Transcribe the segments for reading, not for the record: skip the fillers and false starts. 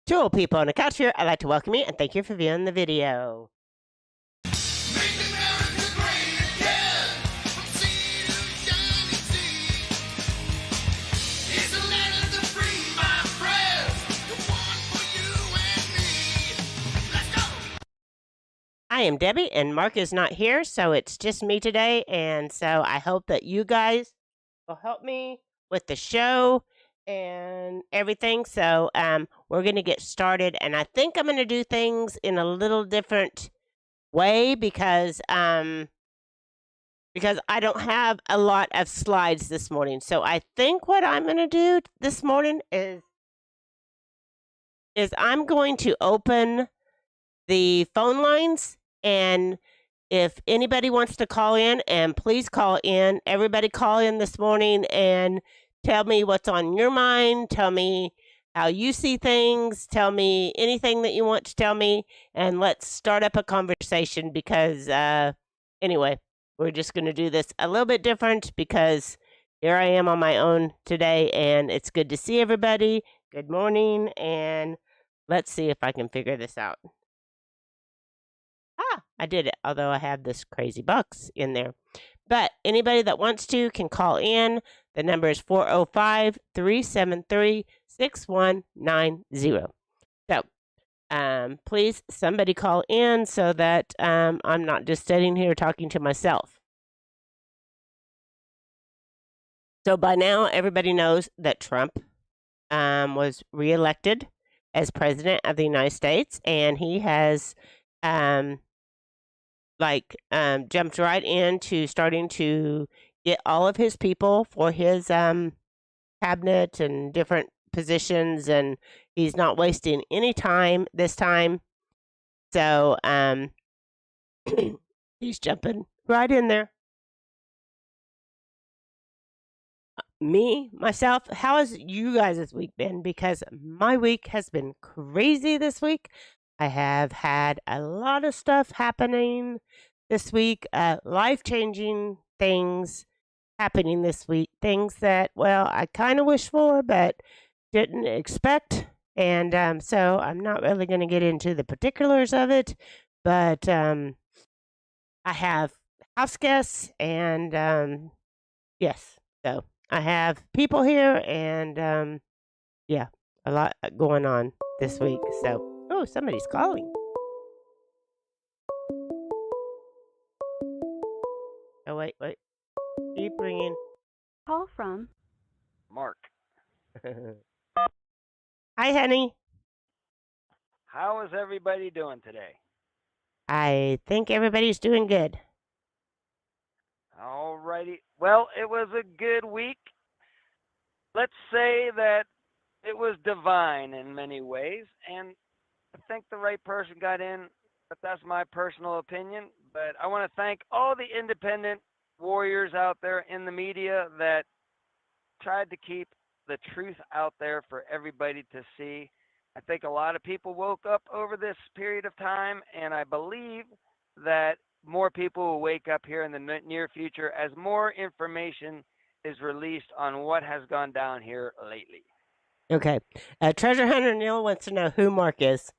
Two old people on a couch here. I'd like to welcome you and thank you for viewing the video. I am Debbie, and Mark is not here, so it's just me today. And so I hope that you guys will help me with the show and everything. So we're going to get started, and I think I'm going to do things in a little different way because I don't have a lot of slides this morning. So I think what I'm going to do this morning is I'm going to open the phone lines, and if anybody wants to call in, and please call in. Everybody call in this morning and tell me what's on your mind. Tell me how you see things. Tell me anything that you want to tell me, and let's start up a conversation because anyway, we're just going to do this a little bit different because here I am on my own today, and it's good to see everybody. Good morning, and let's see if I can figure this out. I did it, although I have this crazy box in there. But anybody that wants to can call in. The number is 405-373-6190. So please, somebody call in so that I'm not just sitting here talking to myself. So by now, everybody knows that Trump was reelected as president of the United States, and he has jumped right into starting to get all of his people for his cabinet and different positions, and he's not wasting any time this time. So he's jumping right in there. Myself, how has you guys' week been? Because my week has been crazy this week. I have had a lot of stuff happening this week, life-changing things happening this week, things that, well, I kind of wish for, but didn't expect. And so I'm not really going to get into the particulars of it, but I have house guests, and yes, so I have people here, and yeah, a lot going on this week. So, oh, somebody's calling. Oh, wait. Keep ringing. Call from Mark. Hi, honey. How is everybody doing today? I think everybody's doing good. All righty. Well, it was a good week. Let's say that it was divine in many ways, and I think the right person got in, but that's my personal opinion. But I want to thank all the independent warriors out there in the media that tried to keep the truth out there for everybody to see. I think a lot of people woke up over this period of time, and I believe that more people will wake up here in the near future as more information is released on what has gone down here lately. Okay. Treasure Hunter Neil wants to know who Mark is.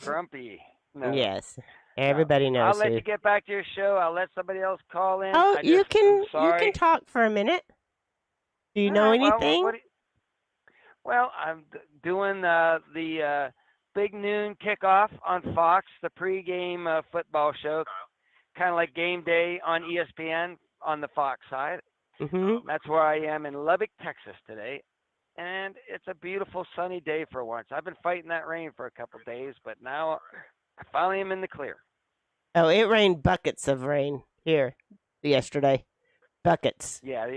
Grumpy. No. Yes. Everybody knows. I'll let you get back to your show. I'll let somebody else call in. Oh, you can talk for a minute. Do you know anything? Well, I'm doing the big noon kickoff on Fox, the pregame football show, kind of like game day on ESPN on the Fox side. Mm-hmm. That's where I am in Lubbock, Texas today, and it's a beautiful sunny day for once. I've been fighting that rain for a couple of days, but now I finally am in the clear. Oh, it rained buckets of rain here yesterday. Buckets. Yeah,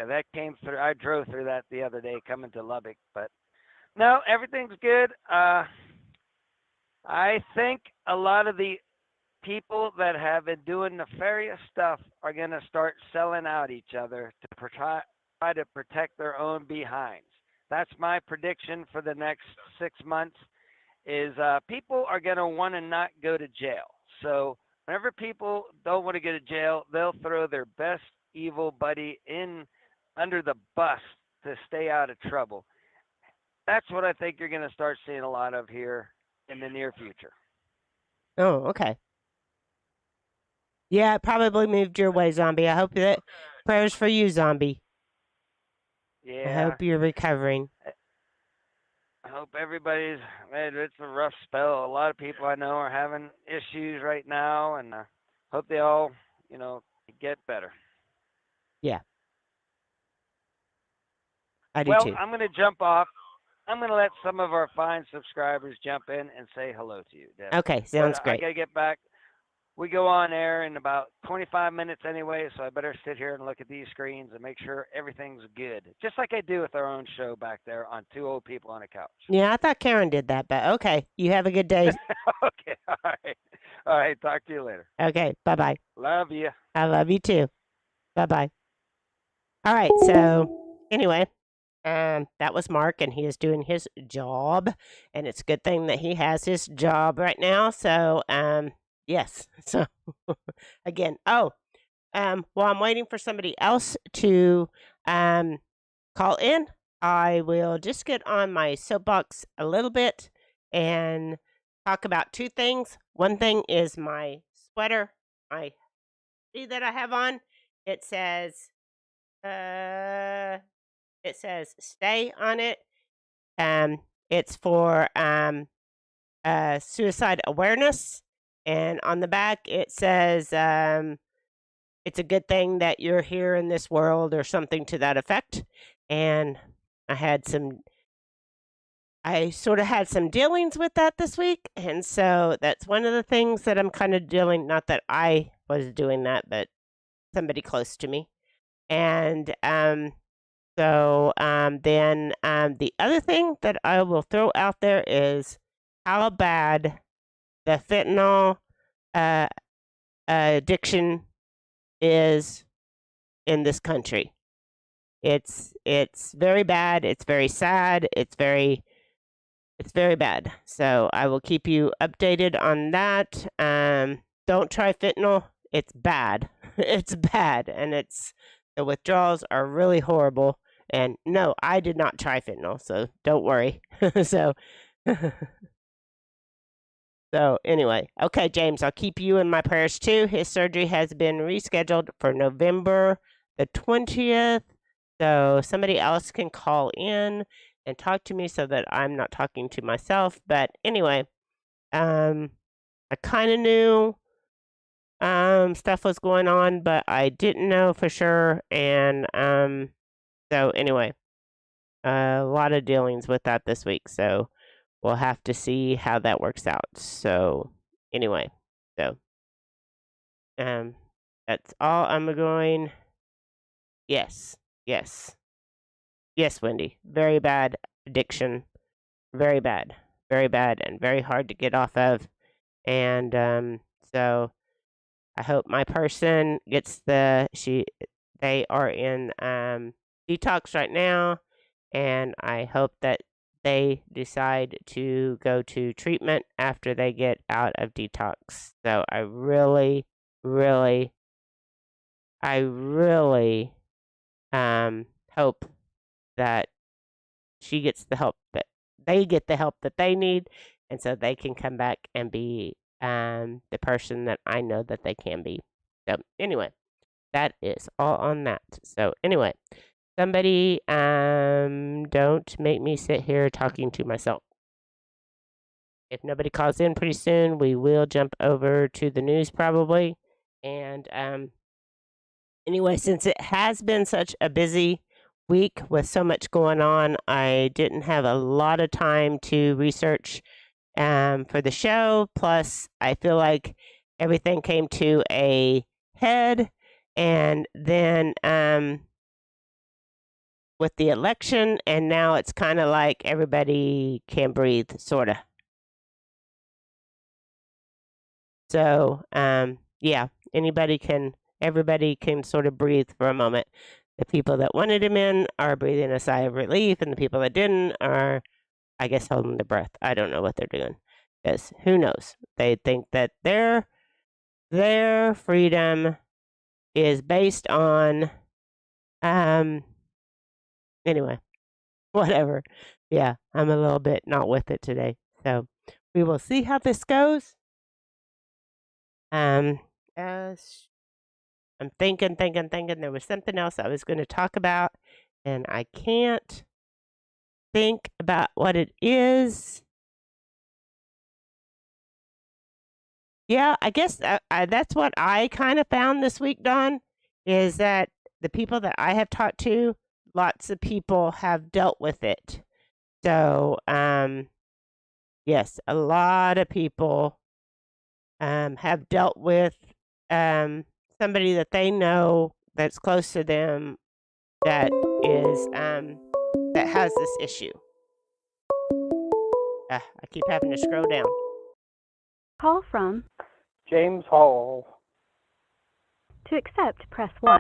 that came through. I drove through that the other day coming to Lubbock, but no, everything's good. I think a lot of the people that have been doing nefarious stuff are going to start selling out each other to try to protect their own behinds. That's my prediction for the next 6 months is people are going to want to not go to jail. So whenever people don't want to go to jail, they'll throw their best evil buddy in under the bus to stay out of trouble. That's what I think you're going to start seeing a lot of here in the near future. Oh, okay. Yeah, it probably moved your way, Zombie. I hope that prayers for you, Zombie. I Yeah, hope you're recovering. I hope everybody's. Man, it's a rough spell. A lot of people I know are having issues right now, and hope they all, get better. Yeah, I do Well, too. I'm going to jump off. I'm going to let some of our fine subscribers jump in and say hello to you, Deb. Okay, But sounds I great. got to get back. We go on air in about 25 minutes anyway, so I better sit here and look at these screens and make sure everything's good. Just like I do with our own show back there on Two Old People on a Couch. Yeah, I thought Karen did that, but okay. You have a good day. Okay, all right. All right, talk to you later. Okay, bye bye. Love you. I love you too. Bye bye. All right, so anyway, that was Mark, and he is doing his job, and it's a good thing that he has his job right now. So, yes. So, again, while I'm waiting for somebody else to call in, I will just get on my soapbox a little bit and talk about two things. One thing is my sweater, my hoodie that I have on. It says, uh, "Stay" on it. It's for suicide awareness, and on the back it says, "It's a good thing that you're here in this world," or something to that effect. And I sort of had some dealings with that this week, and so that's one of the things that I'm kind of dealing. Not that I was doing that, but somebody close to me. And then the other thing that I will throw out there is how bad the fentanyl uh, addiction is in this country. It's very bad. It's very sad. It's very bad. So I will keep you updated on that. Don't try fentanyl. It's bad. It's bad, and the withdrawals are really horrible. And no, I did not try fentanyl, so don't worry. so, so anyway, okay, James, I'll keep you in my prayers too. His surgery has been rescheduled for November the 20th. So somebody else can call in and talk to me so that I'm not talking to myself. But anyway, I kind of knew stuff was going on, but I didn't know for sure. And so anyway, a lot of dealings with that this week. So we'll have to see how that works out. So anyway, so that's all I'm going. Yes, yes, yes, Wendy. Very bad addiction. Very bad. Very bad and very hard to get off of. And so I hope my person gets they are in detox right now, and I hope that they decide to go to treatment after they get out of detox. So I really, really, hope that she gets the help that they get the help that they need, and so they can come back and be the person that I know that they can be. So anyway, that is all on that. So anyway, somebody don't make me sit here talking to myself. If nobody calls in pretty soon, we will jump over to the news probably. And anyway, since it has been such a busy week with so much going on, I didn't have a lot of time to research for the show. Plus, I feel like everything came to a head, and then with the election, and now it's kind of like everybody can breathe, sort of. So, yeah, everybody can sort of breathe for a moment. The people that wanted him in are breathing a sigh of relief, and the people that didn't are, I guess, holding their breath. I don't know what they're doing, because who knows? They think that their freedom is based on Anyway, whatever. Yeah, I'm a little bit not with it today. So we will see how this goes. As I'm thinking. There was something else I was going to talk about, and I can't think about what it is. Yeah, I guess that's what I kind of found this week, Dawn, is that the people that I have talked to, lots of people have dealt with it. So, yes, a lot of people have dealt with somebody that they know that's close to them that is that has this issue. I keep having to scroll down. Call from. James Hall. To accept, press 1.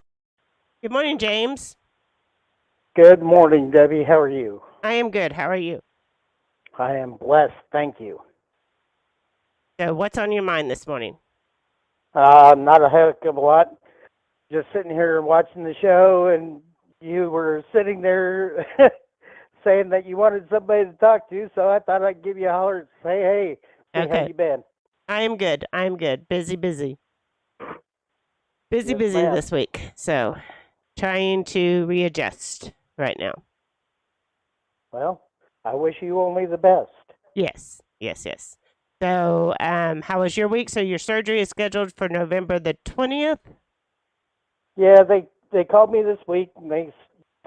Good morning, James. Good morning, Debbie. How are you? I am good. How are you? I am blessed. Thank you. So, what's on your mind this morning? Not a heck of a lot. Just sitting here watching the show, and you were sitting there saying that you wanted somebody to talk to, so I thought I'd give you a holler and say, hey, how Okay. you been? I am good. I'm good. Busy. Busy Yes, ma'am. this week. So, trying to readjust right now. Well, I wish you only the best. Yes. So, how was your week? So, your surgery is scheduled for November the 20th? Yeah, they called me this week, and they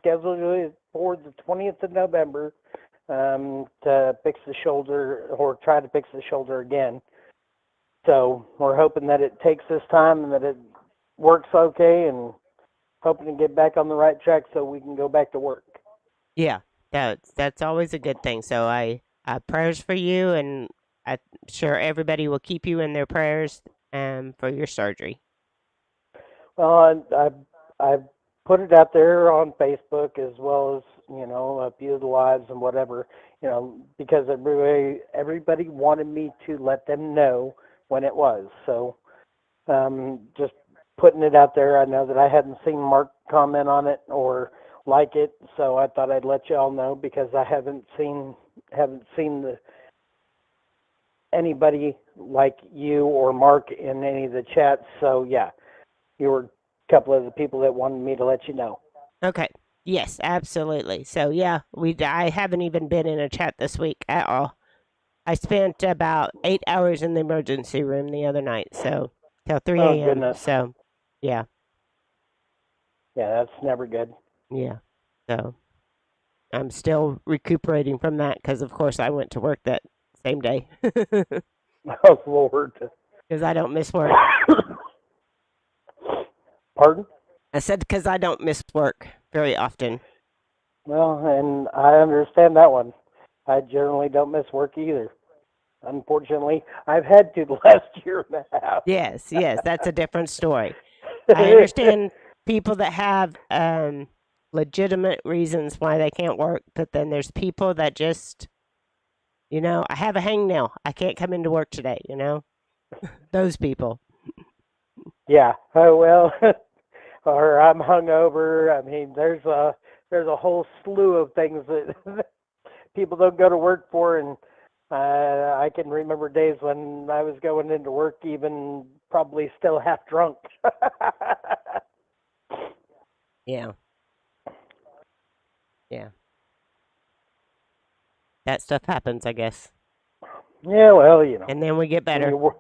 scheduled it for the 20th of November to fix the shoulder, or try to fix the shoulder again. So we're hoping that it takes this time and that it works okay, and hoping to get back on the right track so we can go back to work. Yeah, that's always a good thing. So, I prayers for you, and I'm sure everybody will keep you in their prayers for your surgery. Well, I put it out there on Facebook as well as a few of the lives and whatever, because everybody wanted me to let them know when it was. So just putting it out there. I know that I hadn't seen Mark comment on it or like it, so I thought I'd let you all know because I haven't seen anybody like you or Mark in any of the chats. So yeah, you were a couple of the people that wanted me to let you know. Okay. Yes, absolutely. So yeah, I haven't even been in a chat this week at all. I spent about 8 hours in the emergency room the other night, so till 3 Oh a.m. goodness. So yeah, Yeah, that's never good. yeah. So I'm still recuperating from that because, of course, I went to work that same day Oh Lord. because I don't miss work. Pardon? I said because I don't miss work very often. Well, and I understand that one. I generally don't miss work either. Unfortunately, I've had to the last year and a half. Yes, that's a different story. I understand people that have legitimate reasons why they can't work, but then there's people that just, I have a hangnail. I can't come into work today, Those people. Yeah. Oh well. Or I'm hungover. I mean, there's a whole slew of things that people don't go to work for, and I can remember days when I was going into work even probably still half drunk. Yeah. Yeah. That stuff happens, I guess. Yeah, well, And then we get when better. you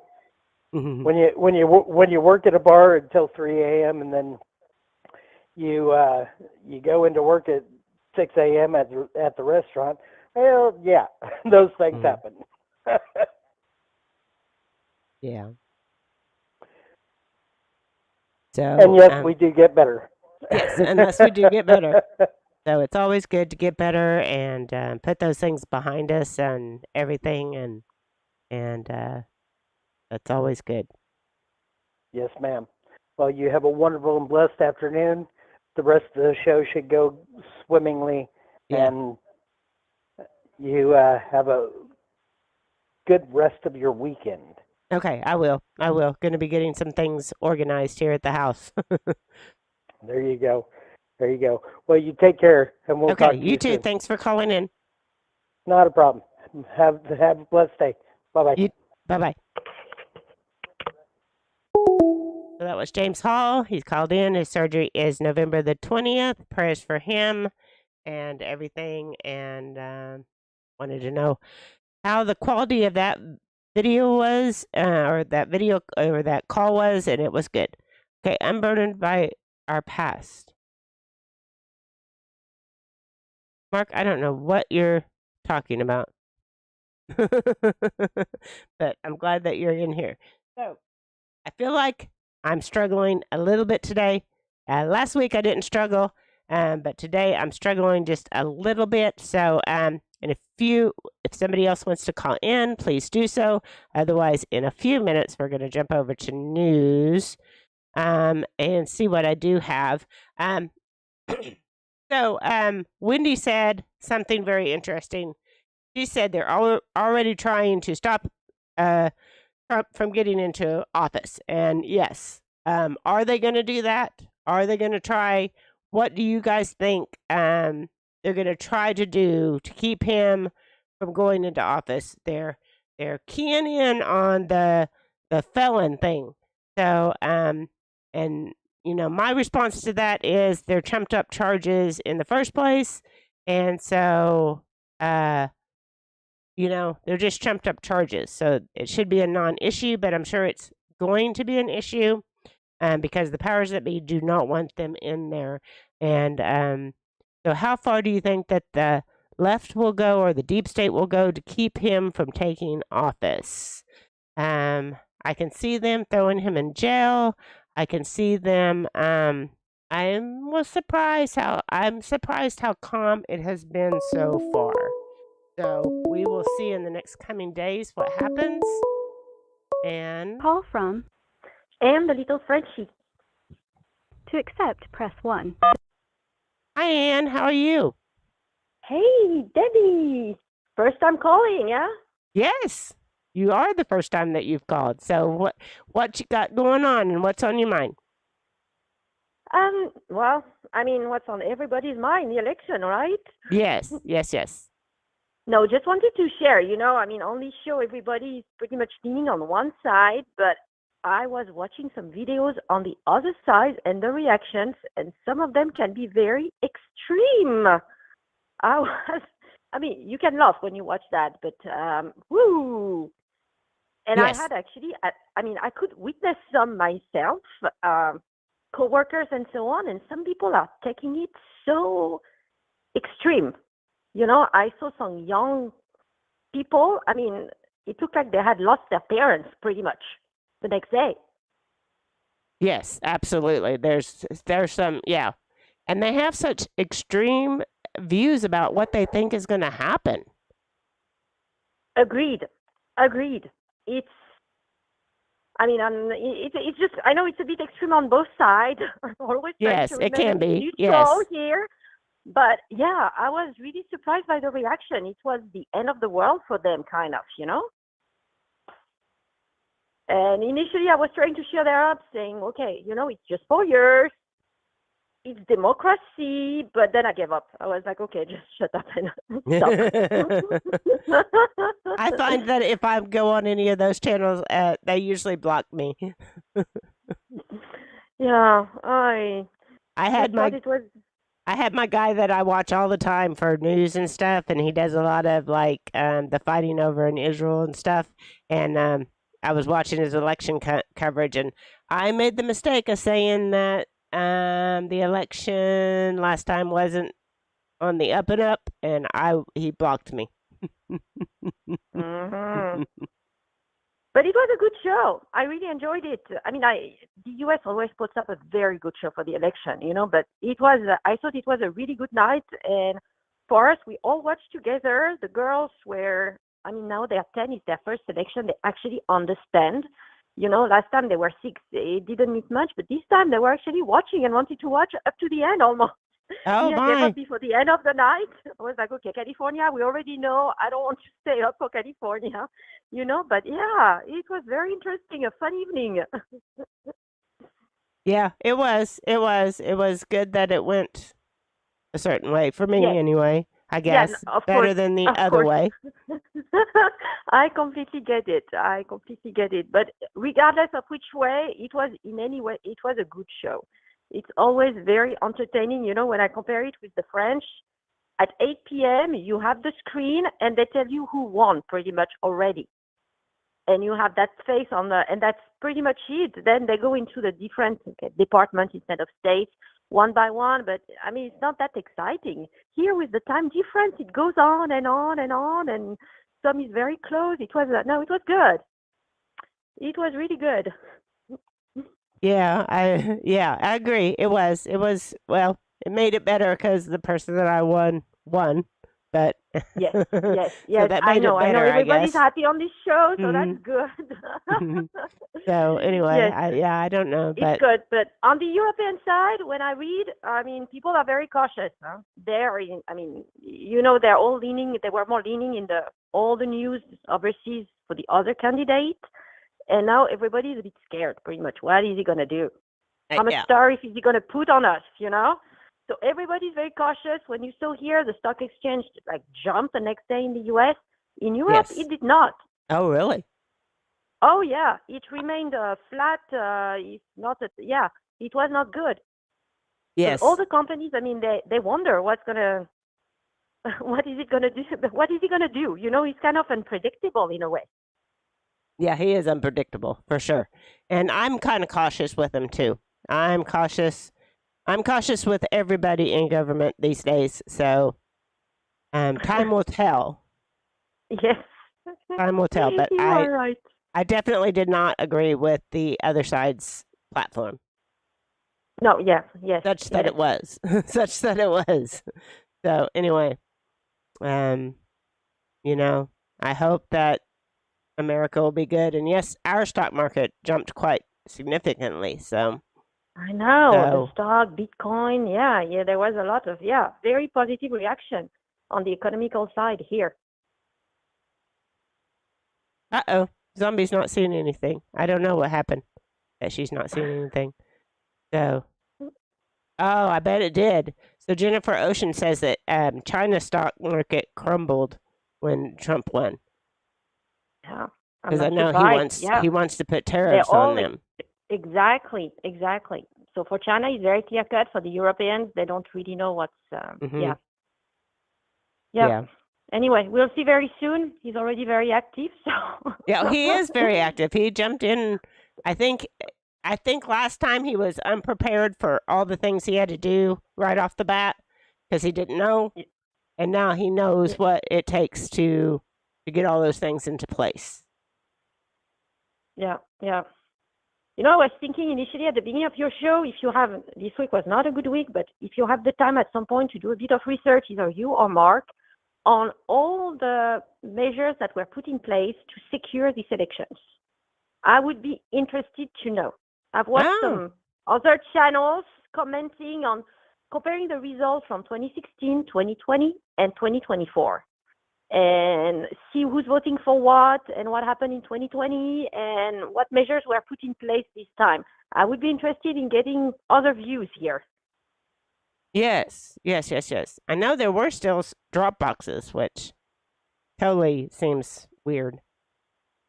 when you work at a bar until 3 a.m. and then you go into work at 6 a.m. at the restaurant. Well, yeah, those things Mhm. happen. Yeah. So, And yes, we do get better. yes, unless we do get better. So it's always good to get better and put those things behind us and everything, and that's always good. Yes, ma'am. Well, you have a wonderful and blessed afternoon. The rest of the show should go swimmingly, Yeah. and you have a good rest of your weekend. Okay, I will. I will. Going to be getting some things organized here at the house. There you go. There you go. Well, you take care, and we'll Okay, talk to you you too. soon. Thanks for calling in. Not a problem. Have a blessed day. Bye-bye. Bye-bye. So that was James Hall. He's called in. His surgery is November the 20th. Prayers for him and everything. And wanted to know how the quality of that video was, or that call was, and it was good. Okay, unburdened by our past. Mark, I don't know what you're talking about. But I'm glad that you're in here. So I feel like I'm struggling a little bit today. Last week I didn't struggle, but today I'm struggling just a little bit. So, and if somebody else wants to call in, please do so. Otherwise, in a few minutes, we're going to jump over to news, and see what I do have. So, Wendy said something very interesting. She said they're already trying to stop Trump from getting into office. And yes, are they going to do that? Are they going to try? What do you guys think they're going to try to do to keep him from going into office? They're keying in on the felon thing. So and my response to that is they're trumped up charges in the first place, and so they're just trumped up charges. So it should be a non-issue, but I'm sure it's going to be an issue because the powers that be do not want them in there. And so how far do you think that the left will go or the deep state will go to keep him from taking office? I can see them throwing him in jail. I can see them. I'm surprised how calm it has been so far. So we will see in the next coming days what happens. And Call from And the little Frenchie. to accept, press 1. hi, Anne. How are you? Hey, Debbie. First time calling, yeah? Yes, you are the first time that you've called. So what you got going on and what's on your mind? Well, I mean, what's on everybody's mind? The election, right? Yes. No, just wanted to share, only show everybody's pretty much leaning on one side, but I was watching some videos on the other side and the reactions, and some of them can be very extreme. You can laugh when you watch that, but woo! And Yes. I had actually, I could witness some myself, coworkers and so on, and some people are taking it so extreme. I saw some young people, it looked like they had lost their parents pretty much the next day. Yes, absolutely. There's some, yeah. And they have such extreme views about what they think is going to happen. Agreed. It's just, I know it's a bit extreme on both sides. Always Yes, trying to it can remain be. neutral Yes. here. But yeah, I was really surprised by the reaction. It was the end of the world for them, kind of, And initially, I was trying to cheer them up, saying, okay, it's just 4 years. It's democracy. But then I gave up. I was like, okay, just shut up and stop. I find that if I go on any of those channels, they usually block me. Yeah, I had my guy that I watch all the time for news and stuff, and he does a lot of the fighting over in Israel and stuff. And I was watching his election coverage, and I made the mistake of saying that the election last time wasn't on the up and up, and he blocked me. Mm-hmm. But it was a good show. I really enjoyed it. The U.S. always puts up a very good show for the election, but I thought it was a really good night. And for us, we all watched together. The girls were, now they're 10, it's their first election. They actually understand. Last time they were 6, they didn't meet much, but this time they were actually watching and wanted to watch up to the end almost. Oh, Yeah, gave up before the end of the night. I was like, okay, California, we already know. I don't want to stay up for California, But yeah, it was very interesting, a fun evening. Yeah, it was. It was. It was good that it went a certain way for me Yes. anyway. I Yeah, guess of course, better than the of other course. way. I completely get it. I completely get it. But regardless of which way, it was in any way, it was a good show. It's always very entertaining. You know, when I compare it with the French, at 8 p.m., you have the screen and they tell you who won pretty much already. And you have that face on the, and that's pretty much it. Then they go into the different departments instead of states, one by one. But I mean, it's not that exciting. Here with the time difference, it goes on and on and on, and some is very close. It was no, it was good. It was really good. Yeah, I agree. It was. It was. Well, it made it better because the person that I won. But Yes, yes, so yes. that I made it know, I know. better, I Everybody's guess. happy on this show, so Mhm. that's good. So anyway, Yes, I don't know, it's but good. But on the European side, when I read, I mean, people are very cautious. Huh? They're, I mean, you know, they're all leaning. They were more leaning in the all the news overseas for the other candidate, and now everybody's a bit scared. Pretty much, what is he gonna do? How much yeah, tariff is he gonna put on us? You know. So everybody's very cautious. When you saw here, the stock exchange like jumped the next day in the U.S. In Europe, yes. it did not. Oh, really? Oh yeah, it remained flat. It's not. Yeah, it was not good. So all Yes. the companies, I mean, they wonder what's gonna, what is it gonna do? What is he gonna do? You know, it's kind of unpredictable in a way. Yeah, he is unpredictable for sure. And I'm kind of cautious with him too. I'm cautious. I'm cautious with everybody in government these days. So, time will tell. Yes. Time will tell. But You are right. I definitely did not agree with the other side's platform, No. Yeah. Yes. such that Yes. it was, such that it was. So anyway, um, you know, I hope that America will be good. And yes, our stock market jumped quite significantly. I know the So stock, Bitcoin. Yeah. Yeah. There was a lot of very positive reaction on the economical side here. uh-oh, Zombie's not seeing anything. I don't know what happened that she's not seeing anything. So, oh, I bet it did. So Jennifer Ocean says that China's stock market crumbled when Trump won Yeah. I'm because I not know surprised. he wants to put They're tariffs on all them. exactly. So for China, it's very clear cut. For the Europeans, they don't really know what's. Hmm. Yeah. Yeah, Anyway, we'll see very soon. He's already very active, so. yeah, he is very active. He jumped in. I think I think last time he was unprepared for all the things he had to do right off the bat because he didn't know, Y- and now he knows y- what it takes to get all those things into place. Yeah. You know, I was thinking initially at the beginning of your show, if you have, this week was not a good week, but if you have the time at some point to do a bit of research, either you or Mark, on all the measures that were put in place to secure these elections. I would be interested to know. I've watched Oh, some other channels commenting on comparing the results from 2016, 2020, and 2024, and see who's voting for what and what happened in 2020 and what measures were put in place this time. I would be interested in getting other views here. yes. I know there were still drop boxes, which totally seems weird.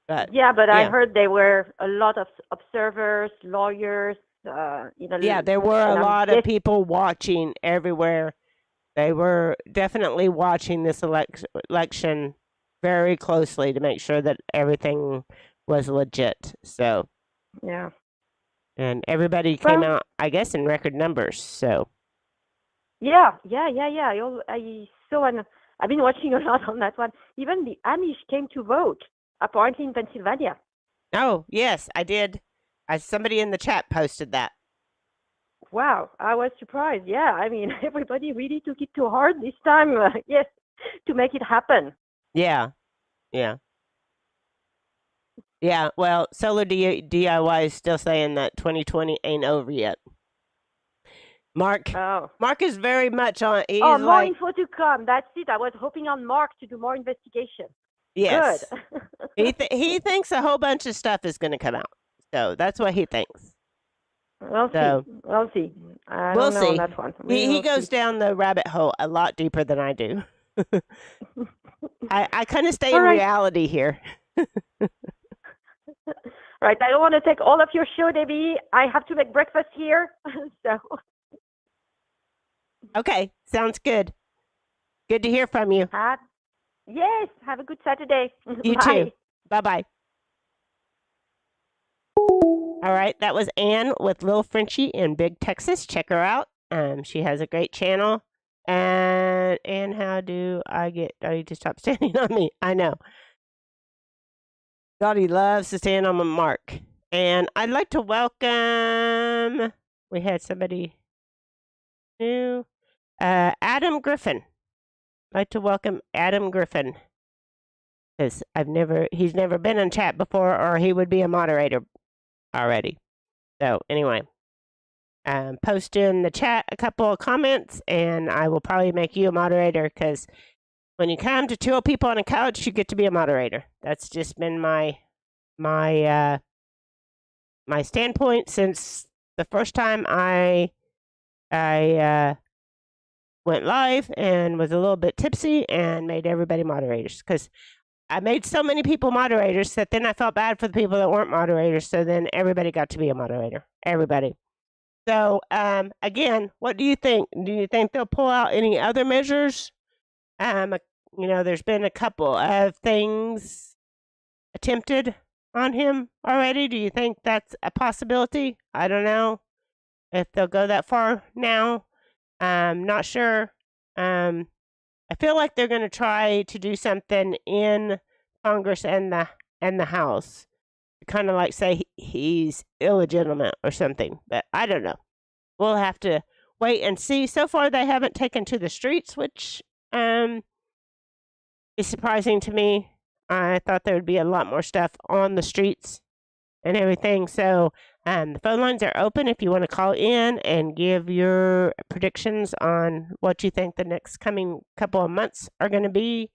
But Yeah, but I yeah, heard there were a lot of observers, lawyers, yeah, there were a and I'm lot of people watching everywhere. They were definitely watching this election very closely to make sure that everything was legit. So, yeah. and everybody came Well, out, I guess, in record numbers. So, yeah. I saw and I've been watching a lot on that one. Even the Amish came to vote, apparently in Pennsylvania. oh, yes, I did. Somebody in the chat posted that. Wow, I was surprised. Yeah, I mean, everybody really took it to heart this time. Yes, to make it happen. Yeah, yeah. Yeah, well, Solar DIY is still saying that 2020 ain't over yet. Mark Oh. Mark is very much on. He's Oh, more like, info to come. That's it. I was hoping on Mark to do more investigation. yes, Good. he thinks a whole bunch of stuff is going to come out. So that's what he thinks. We'll So see. We'll see. I we'll don't know on see. that one. He We'll goes see. down the rabbit hole a lot deeper than I do. I kind of stay All in right. reality here. Right. I don't want to take all of your show, Debbie. I have to make breakfast here. So Okay, sounds good. Good to hear from you. yes, have a good Saturday. You Bye. too. Bye-bye. All right, that was Ann with Little Frenchie in Big Texas. Check her out. She has a great channel. And how do I get Dottie to stop standing on me? I know. Dottie loves to stand on my mark. And I'd like to welcome, we had somebody new, Adam Griffin. I'd like to welcome Adam Griffin. Because he's never been in chat before, or he would be a moderator already. So anyway, post in the chat a couple of comments, and I will probably make you a moderator, because when you come to Two Old People on a Couch, you get to be a moderator. That's just been my standpoint since the first time I went live and was a little bit tipsy and made everybody moderators, because I made so many people moderators that then I felt bad for the people that weren't moderators. So then everybody got to be a moderator. Everybody. So again, what do you think? Do you think they'll pull out any other measures? There's been a couple of things attempted on him already. Do you think that's a possibility? I don't know if they'll go that far now. I'm not sure. I feel like they're going to try to do something in Congress and the House, kind of like say he's illegitimate or something. But I don't know. We'll have to wait and see. So far, they haven't taken to the streets, which is surprising to me. I thought there would be a lot more stuff on the streets and everything. So the phone lines are open if you want to call in and give your predictions on what you think the next coming couple of months are going to be.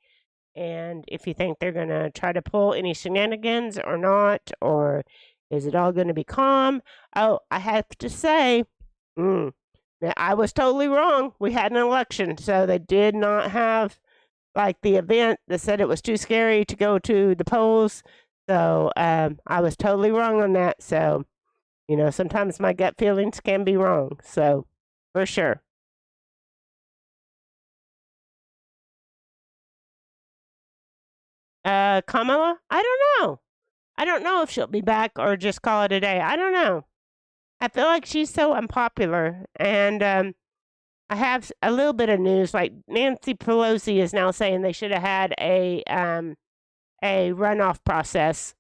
And if you think they're going to try to pull any shenanigans or not, or is it all going to be calm? Oh, I have to say, I was totally wrong. We had an election, so they did not have like the event that said it was too scary to go to the polls. So I was totally wrong on that. So, sometimes my gut feelings can be wrong. So, for sure. Kamala? I don't know. I don't know if she'll be back or just call it a day. I don't know. I feel like she's so unpopular. And I have a little bit of news. Like Nancy Pelosi is now saying they should have had a runoff process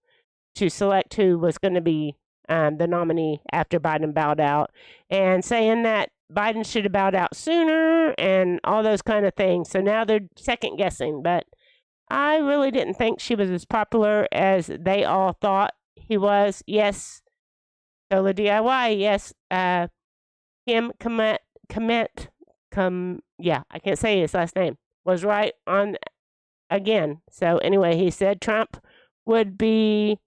to select who was going to be the nominee after Biden bowed out, and saying that Biden should have bowed out sooner and all those kind of things. So now they're second guessing, but I really didn't think she was as popular as they all thought he was. Yes, Solar DIY. Yes, Kim I can't say his last name, was right on again. So anyway, he said Trump would be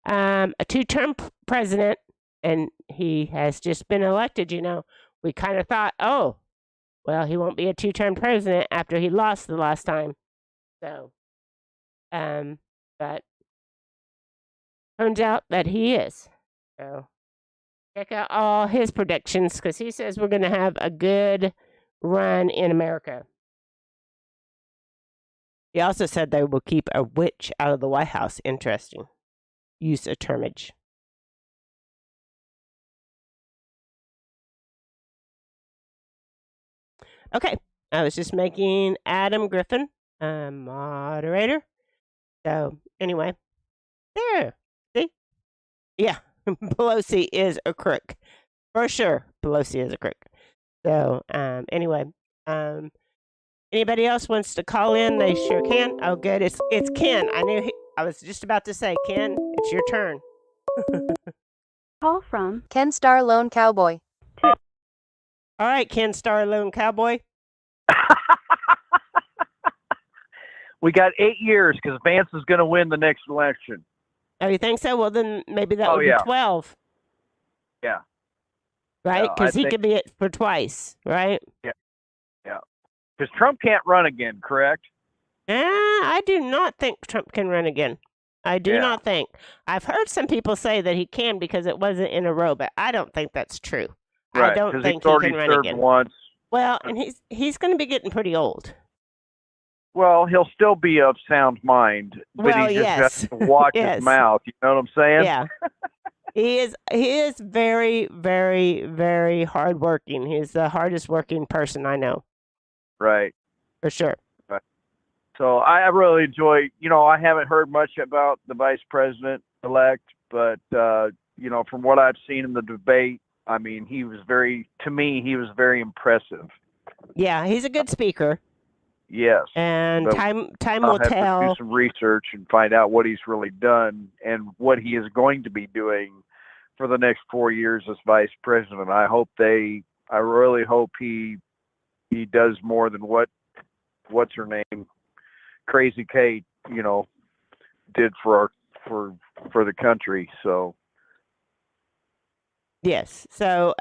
a two-term president, and he has just been elected. We kind of thought, oh, well, he won't be a two-term president after he lost the last time. So, but turns out that he is. So check out all his predictions, because he says we're going to have a good run in America. He also said they will keep a witch out of the White House. Interesting use of termage. Okay, I was just making Adam Griffin a moderator. So anyway, there. See? Yeah, Pelosi is a crook. For sure, Pelosi is a crook. So anyway, anybody else wants to call in? They sure can. Oh, good. It's Ken. I was just about to say, Ken, it's your turn. Call from Ken Star Lone Cowboy. All right, Ken Star Lone Cowboy. We got 8 years because Vance is going to win the next election. Oh, you think so? Well, then maybe that would be 12. Yeah. right? I Because he think could be it for twice, right? yeah, yeah. Because Trump can't run again, correct? I do not think Trump can run again. I do Yeah. not think. I've heard some people say that he can because it wasn't in a row, but I don't think that's true. I Right. don't Because think he's he already can run served again. once. Well, and he's going to be getting pretty old. Well, he'll still be of sound mind, but Well, he just yes. has to watch Yes. his mouth. You know what I'm saying? Yeah. He is very, very, very hardworking. He's the hardest working person I know, Right. for sure. Right. So I really enjoy. I haven't heard much about the vice president elect, but from what I've seen in the debate, I mean, he was very impressive. Yeah, he's a good speaker, Yes. and But time I'll will have to do tell. some research and find out what he's really done and what he is going to be doing for the next 4 years as vice president. I really hope he does more than what's her name, Crazy Kate, did for the country. So Yes. So,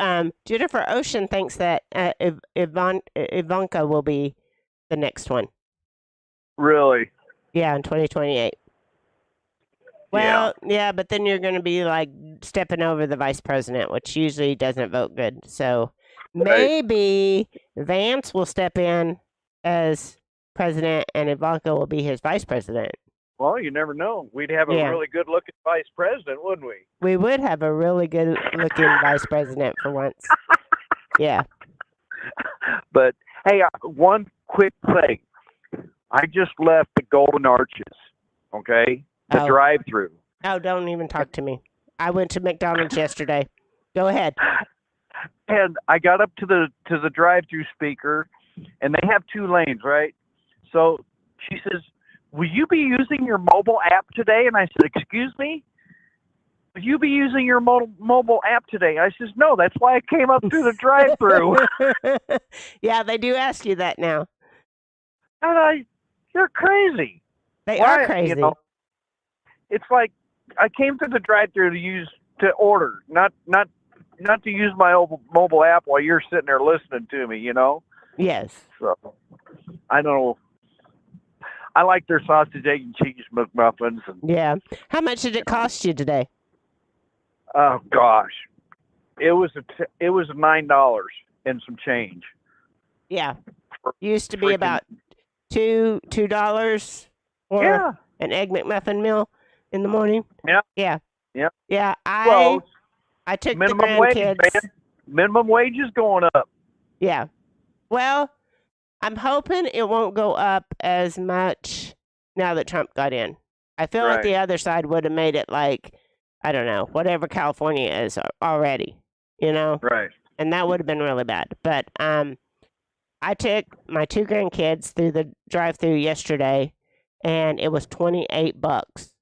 Jennifer Ocean thinks that Ivanka will be the next one. really, Yeah, in 2028. Well, yeah, but then you're going to be like stepping over the vice president, which usually doesn't vote good. So maybe Vance will step in as president and Ivanka will be his vice president. well, you never know. We'd have a Yeah. really good looking vice president, wouldn't we? We would have a really good looking vice president for once. Yeah. But hey, one quick thing. I just left the Golden Arches, okay? The Oh. drive-through. Oh, don't even talk to me. I went to McDonald's yesterday. Go ahead. And I got up to the drive-through speaker, and they have 2 lanes, right? So she says, "Will you be using your mobile app today?" And I said, "Excuse me? Will you be using your mobile app today?" I says, "No, that's why I came up through the drive-through." Yeah, they do ask you that now. And you're crazy. They Why, are crazy. It's like I came to the drive-through to order, not to use my mobile app while you're sitting there listening to me. Yes. So I don't know. I like their sausage, egg, and cheese McMuffins. And Yeah. How much did it cost you today? oh gosh, it was $9 and some change. Yeah. Used to be Freaking- about $2 for Yeah. an egg McMuffin meal in the morning. Yeah. Yeah. Yeah. Yeah. Well, I took the minimum wage, grandkids. man. Minimum wage is going up. Yeah. Well, I'm hoping it won't go up as much now that Trump got in. I feel like Right. the other side would have made it like, I don't know, whatever California is already, Right. and that would have been really bad. But I took my 2 grandkids through the drive-through yesterday, and it was $28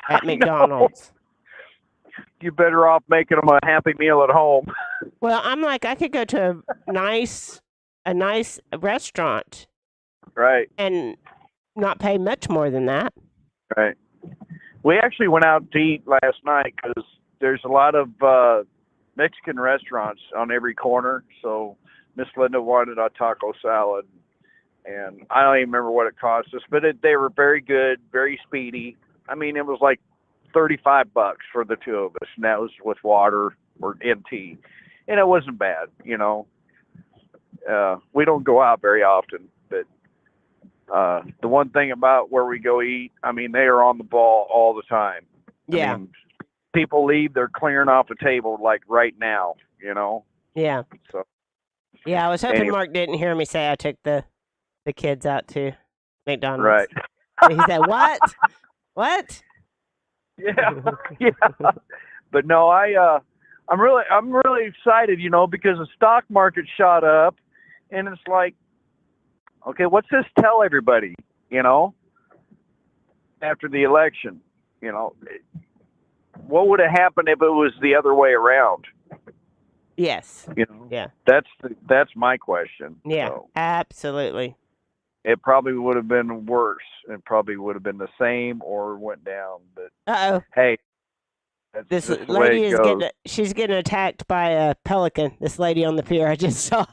at I know. McDonald's. You better off making them a Happy Meal at home. Well, I'm like, I could go to a nice restaurant Right. and not pay much more than that. Right. We actually went out to eat last night because there's a lot of Mexican restaurants on every corner. So Miss Linda wanted a taco salad, and I don't even remember what it cost us, but they were very good, very speedy. I mean, it was like $35 for the 2 of us, and that was with water and tea, and it wasn't bad. We don't go out very often, but the one thing about where we go eat, I mean, they are on the ball all the time. Yeah. I mean, people leave, they're clearing off a table like right now, Yeah. So Yeah, I was hoping Anyway. Mark didn't hear me say I took the kids out to McDonald's. right. He said, "What? What?" Yeah, yeah. But no, I'm really excited, because the stock market shot up, and it's like, okay, what's this tell everybody, after the election, what would have happened if it was the other way around? Yes. Yeah. That's my question. Yeah. So Absolutely. it probably would have been worse. It probably would have been the same or went down. But Uh-oh. hey, That's This just the way lady it is goes. she's getting attacked by a pelican. This lady on the pier I just saw.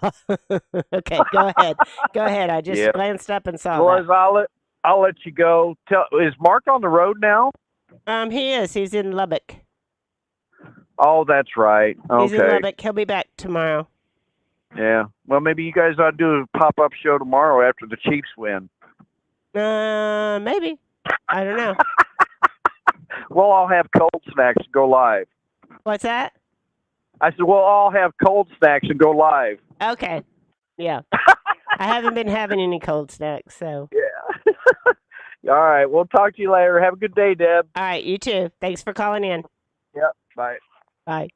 Okay, go ahead. Go ahead. I just Yeah. glanced up and saw Well, that. as I'll let you go. Is Mark on the road now? He is. He's in Lubbock. Oh, that's right. He's in Okay. Lubbock. He'll be back tomorrow. Yeah. Well, maybe you guys ought to do a pop-up show tomorrow after the Chiefs win. Maybe. I don't know. We'll all have cold snacks and go live. What's that? I said, we'll all have cold snacks and go live. Okay. Yeah. I haven't been having any cold snacks, so. Yeah. All right. We'll talk to you later. Have a good day, Deb. All right, you too. Thanks for calling in. Yep. Bye. Bye.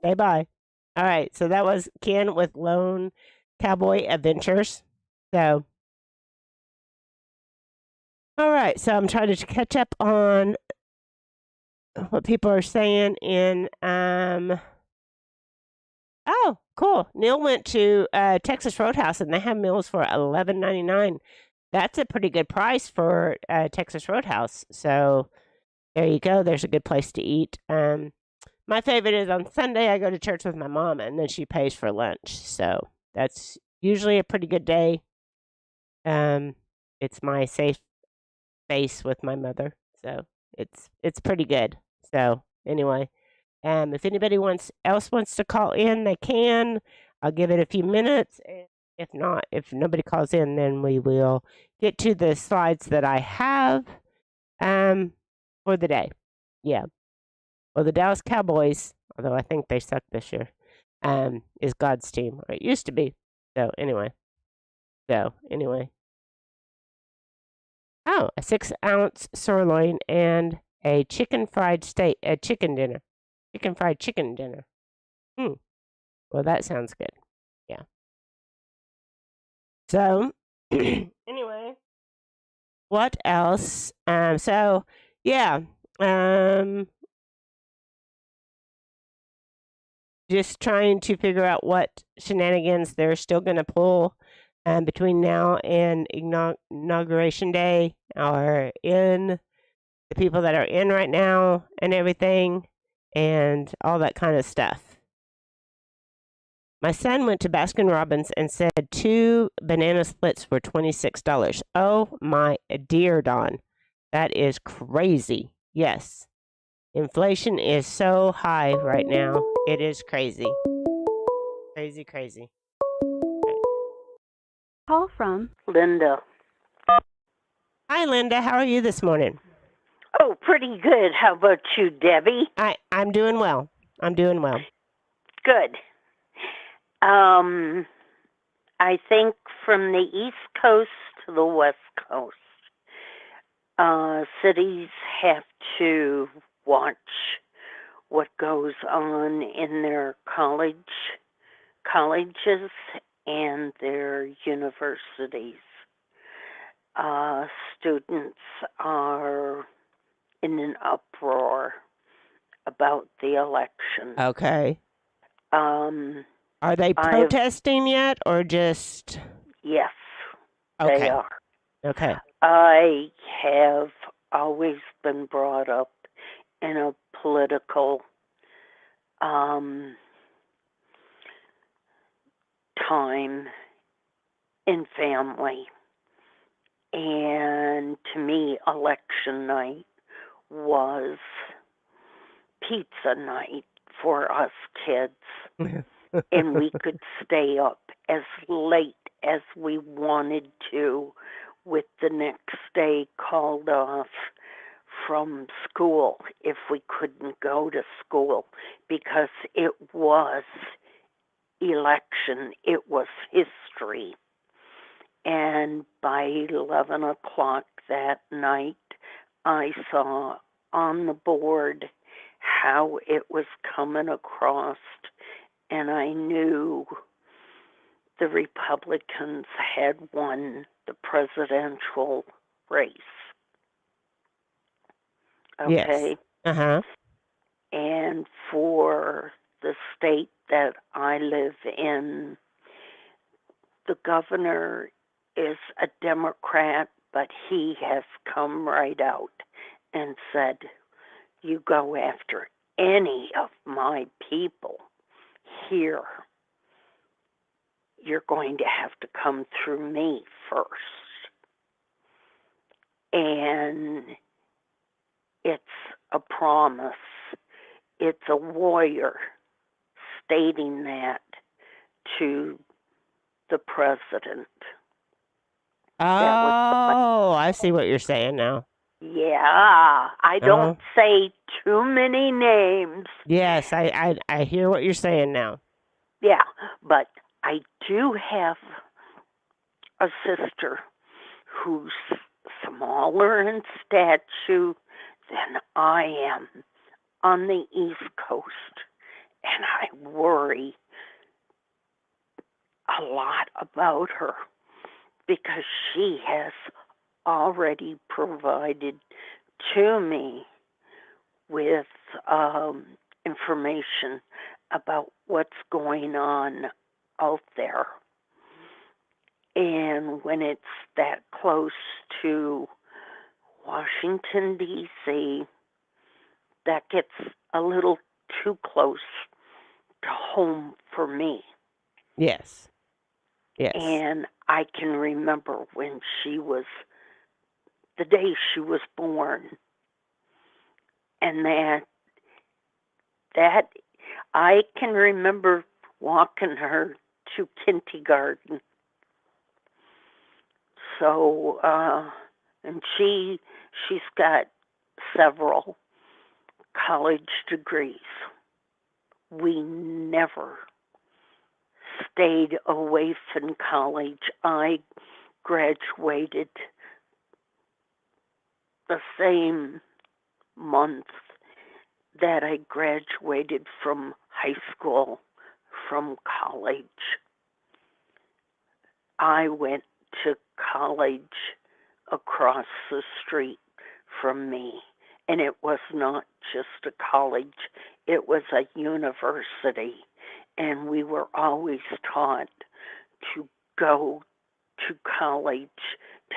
Say bye. All right, so that was Ken with Lone Cowboy Adventures. So, all right, so I'm trying to catch up on what people are saying in oh, cool. Neil went to Texas Roadhouse and they have meals for $11.99. That's a pretty good price for Texas Roadhouse. So there you go. There's a good place to eat. My favorite is on Sunday I go to church with my mom and then she pays for lunch. So that's usually a pretty good day. It's my safe space with my mother. So it's pretty good. So anyway, if anybody else wants to call in, they can. I'll give it a few minutes. And if not, if nobody calls in, then we will get to the slides that I have for the day. Yeah. Well, the Dallas Cowboys, although I think they suck this year, is God's team. Or it used to be. So anyway. Oh, a 6-ounce sirloin and a chicken fried steak, a chicken dinner. Chicken fried chicken dinner. Well, that sounds good. Yeah. So, anyway, what else? So, yeah. Just trying to figure out what shenanigans they're still going to pull between now and Inauguration Day, or in the people that are in right now and everything, and all that kind of stuff. My son went to Baskin Robbins and said 2 banana splits were $26. Oh my dear Don, that is crazy. Yes, inflation is so high right now. It is crazy. Crazy. Call from Linda. Hi, Linda. How are you this morning? Oh, pretty good. How about you, Debbie? I'm doing well. Good. I think from the East Coast to the West Coast, cities have to watch what goes on in their colleges and their universities. Students are in an uproar about the election. Okay. Are they I've- protesting yet, or just? Yes, Okay. they are. Okay. I have always been brought up in a political time in family. And to me, election night was pizza night for us kids. And we could stay up as late as we wanted to, with the next day called off from school if we couldn't go to school, because it was election, it was history. And by 11 o'clock that night, I saw on the board how it was coming across, and I knew the Republicans had won the presidential race. Okay? Yes. And for the state that I live in, the governor is a Democrat, but he has come right out and said, you go after any of my people here, you're going to have to come through me first. And it's a promise. It's a warrior stating that to the president. Oh, I see what you're saying now. Yeah, I don't say too many names. Yes, I hear what you're saying now. Yeah, but I do have a sister who's smaller in stature than I am on the East Coast, and I worry a lot about her because she has already provided to me with information about what's going on out there. And when it's that close to Washington, D.C., that gets a little too close to home for me. Yes. Yes. And I can remember when the day she was born, and that I can remember walking her to kindergarten. So, and she's got several college degrees. We never stayed away from college. I graduated the same month that I graduated from high school, from college. I went to college across the street from me, and it was not just a college, it was a university, and we were always taught to go to college,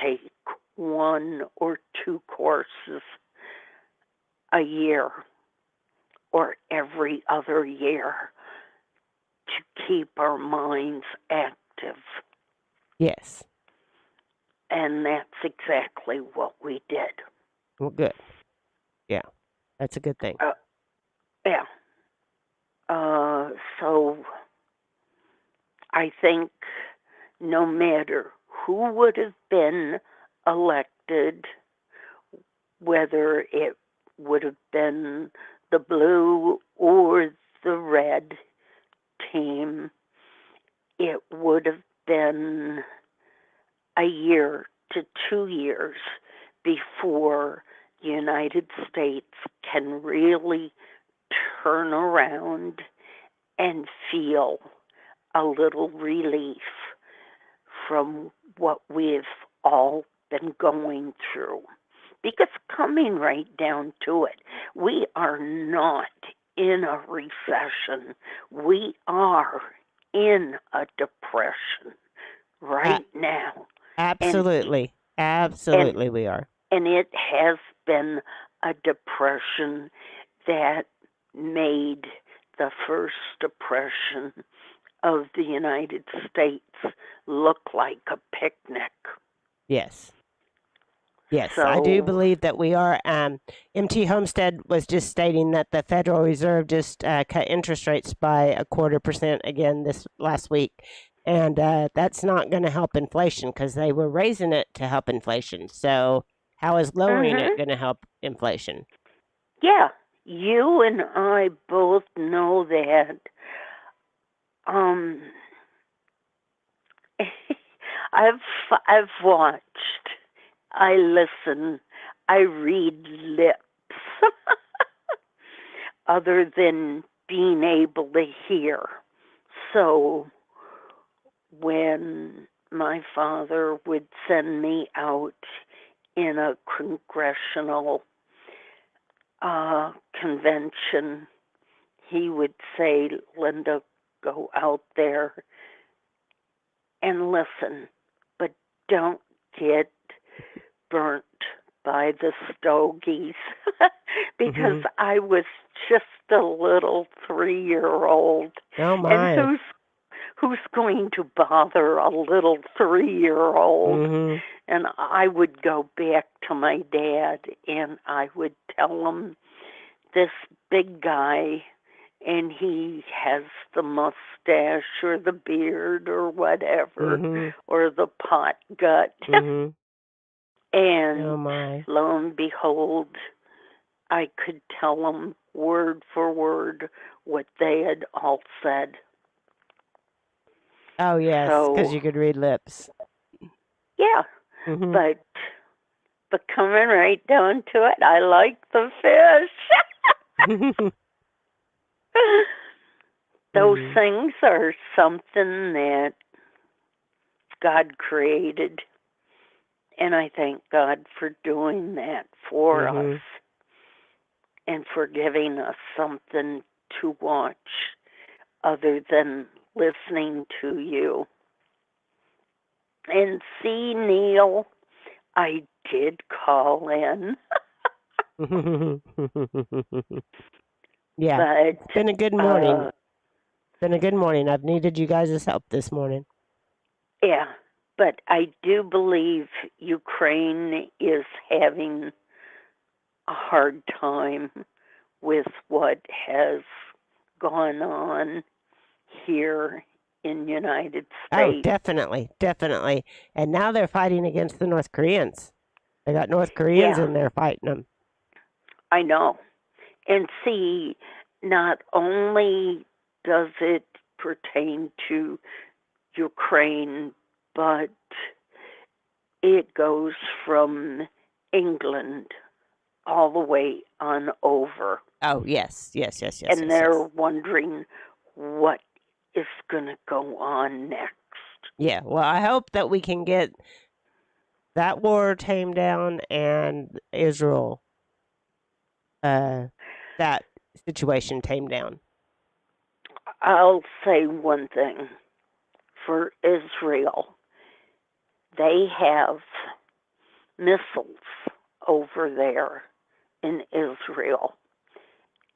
take 1 or 2 courses a year or every other year to keep our minds active. Yes. And that's exactly what we did. Well, good. Yeah, that's a good thing. Yeah. So I think no matter who would have been elected, whether it would have been the blue or the red team, it would have been a year to 2 years before the United States can really turn around and feel a little relief from what we've all been going through. Because coming right down to it, we are not in a recession. We are in a depression right now. Absolutely. Absolutely, we are. And it has been a depression that made the first depression of the United States look like a picnic. Yes. Yes, So, I do believe that we are. MT Homestead was just stating that the Federal Reserve just cut interest rates by 0.25% again this last week. And that's not going to help inflation because they were raising it to help inflation. So how is lowering it going to help inflation? Yeah, you and I both know that. I've watched, I listen, I read lips. Other than being able to hear. So when my father would send me out in a congressional convention, he would say, Linda, go out there and listen, but don't get burnt by the stogies because Mhm. I was just a little 3-year-old, Oh and my. who's going to bother a little 3-year-old? Mhm. And I would go back to my dad, and I would tell him, this big guy, and he has the mustache or the beard or whatever, Mhm. or the pot gut. Mhm. Oh And my. lo and behold, I could tell them word for word what they had all said. Oh yes, because So, you could read lips. yeah, Mhm. but coming right down to it, I like the fish. Those Mhm. things are something that God created, and I thank God for doing that for us Mhm. and for giving us something to watch other than listening to you. And see, Neil, I did call in, Yeah, but it's been a good morning. Been a good morning. I've needed you guys' help this morning. yeah, but I do believe Ukraine is having a hard time with what has gone on here in United Oh, States. definitely, definitely. And now they're fighting against the North Koreans. They got North Koreans Yeah, in there fighting them. I know. And see, not only does it pertain to Ukraine, but it goes from England all the way on over. Oh, yes, yes, yes, yes, And yes, they're yes. wondering what is going to go on next. Yeah, well, I hope that we can get that war tamed down and Israel, that situation tamed down. I'll say one thing for Israel. They have missiles over there in Israel,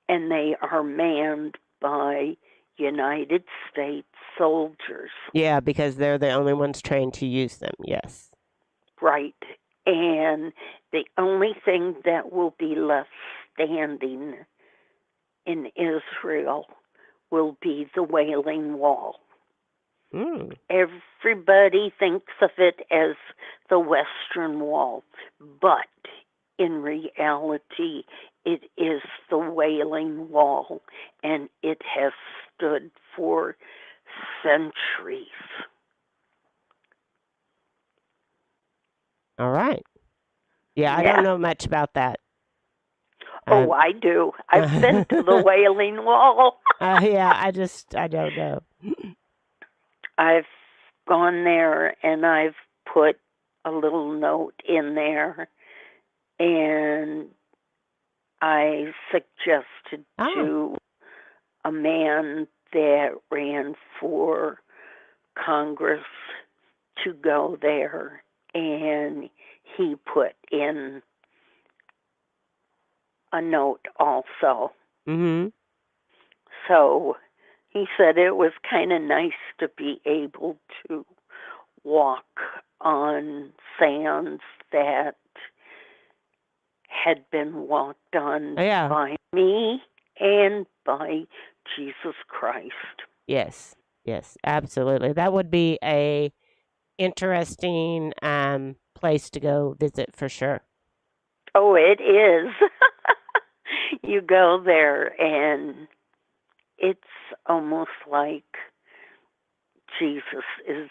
and they are manned by United States soldiers. Yeah, because they're the only ones trained to use them. Yes. Right. And the only thing that will be left standing in Israel will be the Wailing Wall. Mm. Everybody thinks of it as the Western Wall, but in reality, it is the Wailing Wall, and it has stood for centuries. All right. Yeah, I don't Yeah. know much about that. Oh, Um, I do. I've been to the Wailing Wall. yeah, I don't know. I've gone there and I've put a little note in there, and I suggested Oh, to a man that ran for Congress to go there, and he put in a note also. mm-hmm. So he said it was kind of nice to be able to walk on sands that had been walked on Yeah. by me and by Jesus Christ. Yes. Yes. Absolutely. That would be a interesting place to go visit for sure. Oh, it is. You go there and it's almost like Jesus is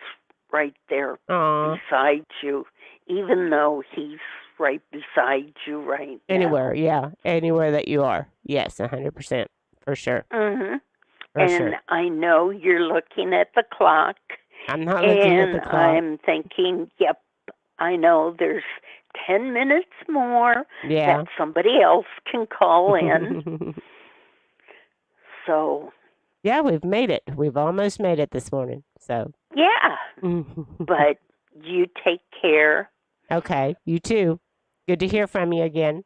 right there Aw. beside you, even though he's right beside you right Anywhere. now. Yeah. Anywhere that you are. Yes. 100%. For sure. Hmm. For And sure. I know you're looking at the clock, I'm not looking at the and clock. I'm thinking, yep, I know there's 10 minutes more that Yeah. somebody else can call in. So, Yeah, we've made it. We've almost made it this morning. So. yeah, but you take care. Okay. You too. Good to hear from you again.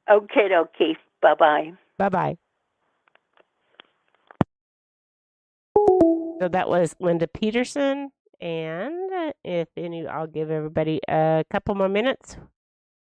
Okay. Bye-bye. Bye-bye. So that was Linda Peterson. And I'll give everybody a couple more minutes.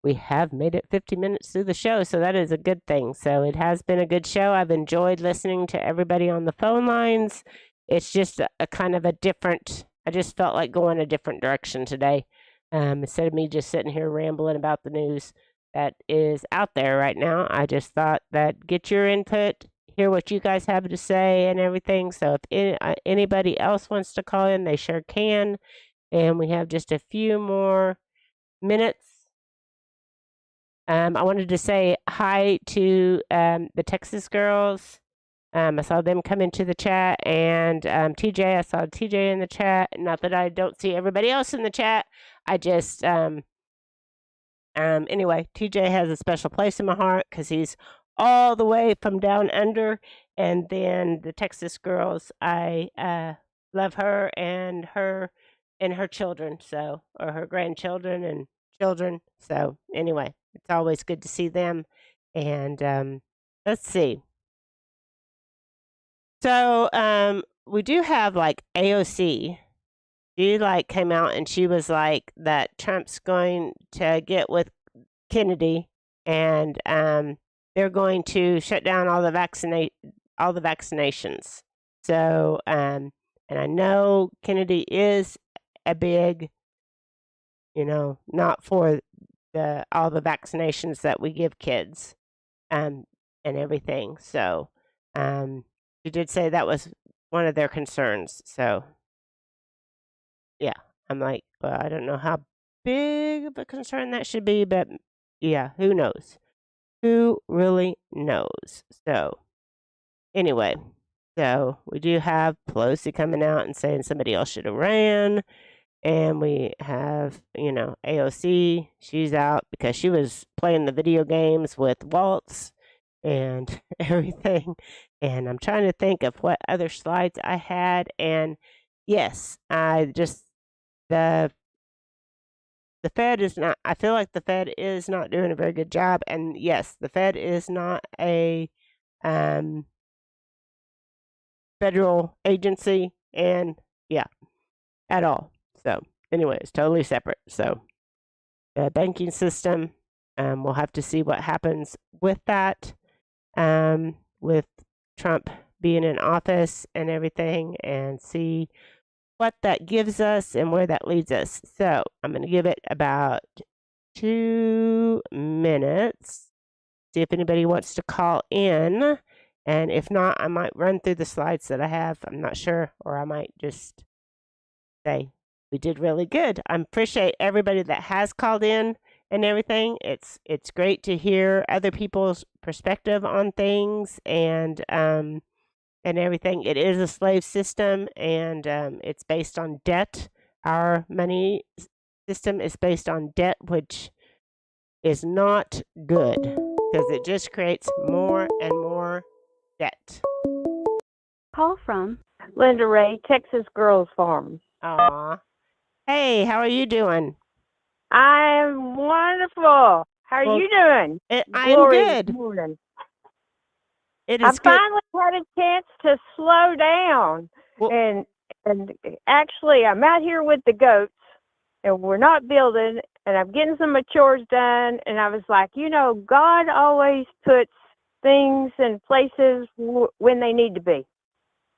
We have made it 50 minutes through the show, so that is a good thing. So it has been a good show. I've enjoyed listening to everybody on the phone lines. It's just a kind of a different, I just felt like going a different direction today. Instead of me just sitting here rambling about the news that is out there right now, I just thought that get your input, hear what you guys have to say and everything. So if anybody else wants to call in, they sure can. And we have just a few more minutes. I wanted to say hi to the Texas girls. I saw them come into the chat, and TJ, I saw TJ in the chat. Not that I don't see everybody else in the chat. I just, anyway, TJ has a special place in my heart because he's all the way from down under. And then the Texas girls, I love her and her children, so, or her grandchildren and children. So anyway, it's always good to see them. And let's see. So we do have like AOC. She like came out and she was like that Trump's going to get with Kennedy and they're going to shut down all the vaccinations. So and I know Kennedy is a big, not for all the vaccinations that we give kids and everything. So she did say that was one of their concerns. So yeah, I'm like, well, I don't know how big of a concern that should be, but yeah, who knows? Who really knows? So anyway, so we do have Pelosi coming out and saying somebody else should have ran. And we have, AOC. She's out because she was playing the video games with Waltz and everything. And I'm trying to think of what other slides I had. And yes, the Fed is not, I feel like the Fed is not doing a very good job. And yes, the Fed is not a federal agency. And yeah, at all. So anyway, it's totally separate. So the banking system, we'll have to see what happens with that, with Trump being in office and everything, and see what that gives us and where that leads us. So I'm going to give it about 2 minutes, see if anybody wants to call in. And if not, I might run through the slides that I have. I'm not sure, or I might just say we did really good. I appreciate everybody that has called in and everything. It's great to hear other people's perspective on things and everything. It is a slave system, and it's based on debt. Our money system is based on debt, which is not good because it just creates more and more debt. Call from Linda Ray, Texas Girls Farm. Aw. Hey, how are you doing? I'm wonderful. How are you doing? I'm Glorious good. morning. It I is good. finally had a chance to slow down, Well- and actually, I'm out here with the goats, and we're not building, and I'm getting some of my chores done, and I was like, God always puts things in places when they need to be.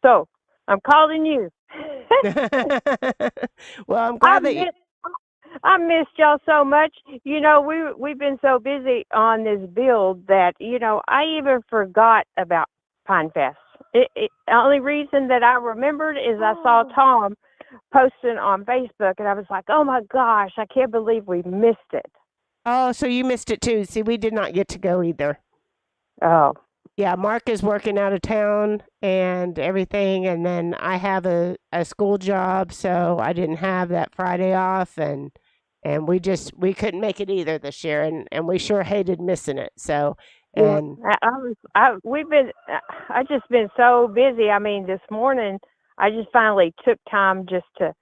So I'm calling you. Well, I'm glad I missed y'all so much. We've been so busy on this build that, I even forgot about Pine Fest. The only reason that I remembered is I saw Tom posting on Facebook, and I was like, oh my gosh, I can't believe we missed it. Oh, so you missed it too. See, we did not get to go either. Oh. Yeah, Mark is working out of town and everything, and then I have a school job, so I didn't have that Friday off, and we couldn't make it either this year, and we sure hated missing it. So, and I just been so busy. I mean, this morning I just finally took time just to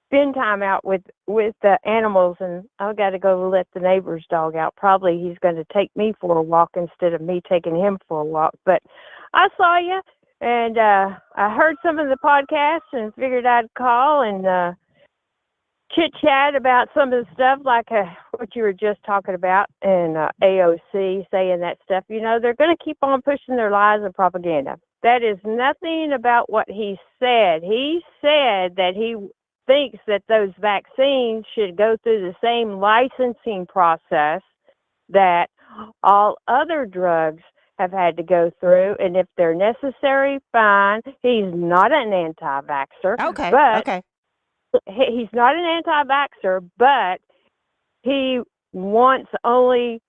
spend time out with the animals, and I've got to go let the neighbor's dog out. Probably he's going to take me for a walk instead of me taking him for a walk. But I saw you, and I heard some of the podcasts and figured I'd call and chit chat about some of the stuff like what you were just talking about, and AOC saying that stuff. You know, they're going to keep on pushing their lies and propaganda. That is nothing about what he said. He said that he thinks that those vaccines should go through the same licensing process that all other drugs have had to go through, and if they're necessary, fine. He's not an anti-vaxxer. Okay. But Okay. he's not an anti-vaxxer, but he wants only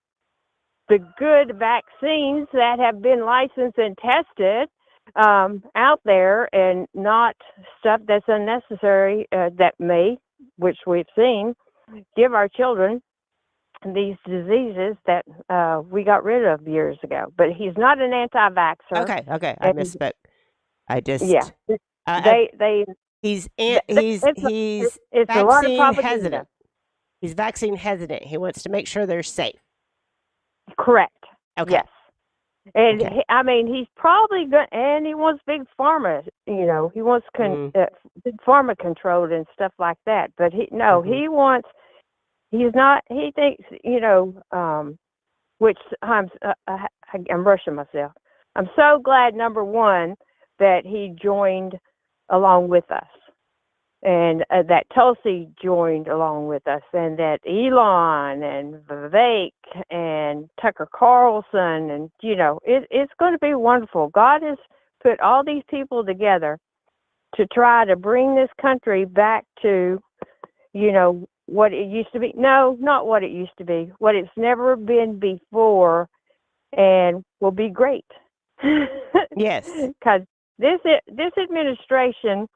the good vaccines that have been licensed and tested out there, and not stuff that's unnecessary that may, which we've seen, give our children these diseases that we got rid of years ago. But he's not an anti-vaxxer. Okay. Okay. I misspoke. I just Yeah, he's it's a lot of vaccine propaganda. hesitant. He's vaccine hesitant. He wants to make sure they're safe. Correct. Okay. Yes. And Okay. I mean, he's probably good, and he wants big pharma. You know, he wants big pharma controlled and stuff like that. But he wants. He's not. He thinks, which times I'm rushing myself. I'm so glad, number one, that he joined along with us, and that Tulsi joined along with us, and that Elon and Vivek and Tucker Carlson, and it's going to be wonderful. God has put all these people together to try to bring this country back to, what it used to be. No, not what it used to be. What it's never been before, and will be great. Yes. Because this administration,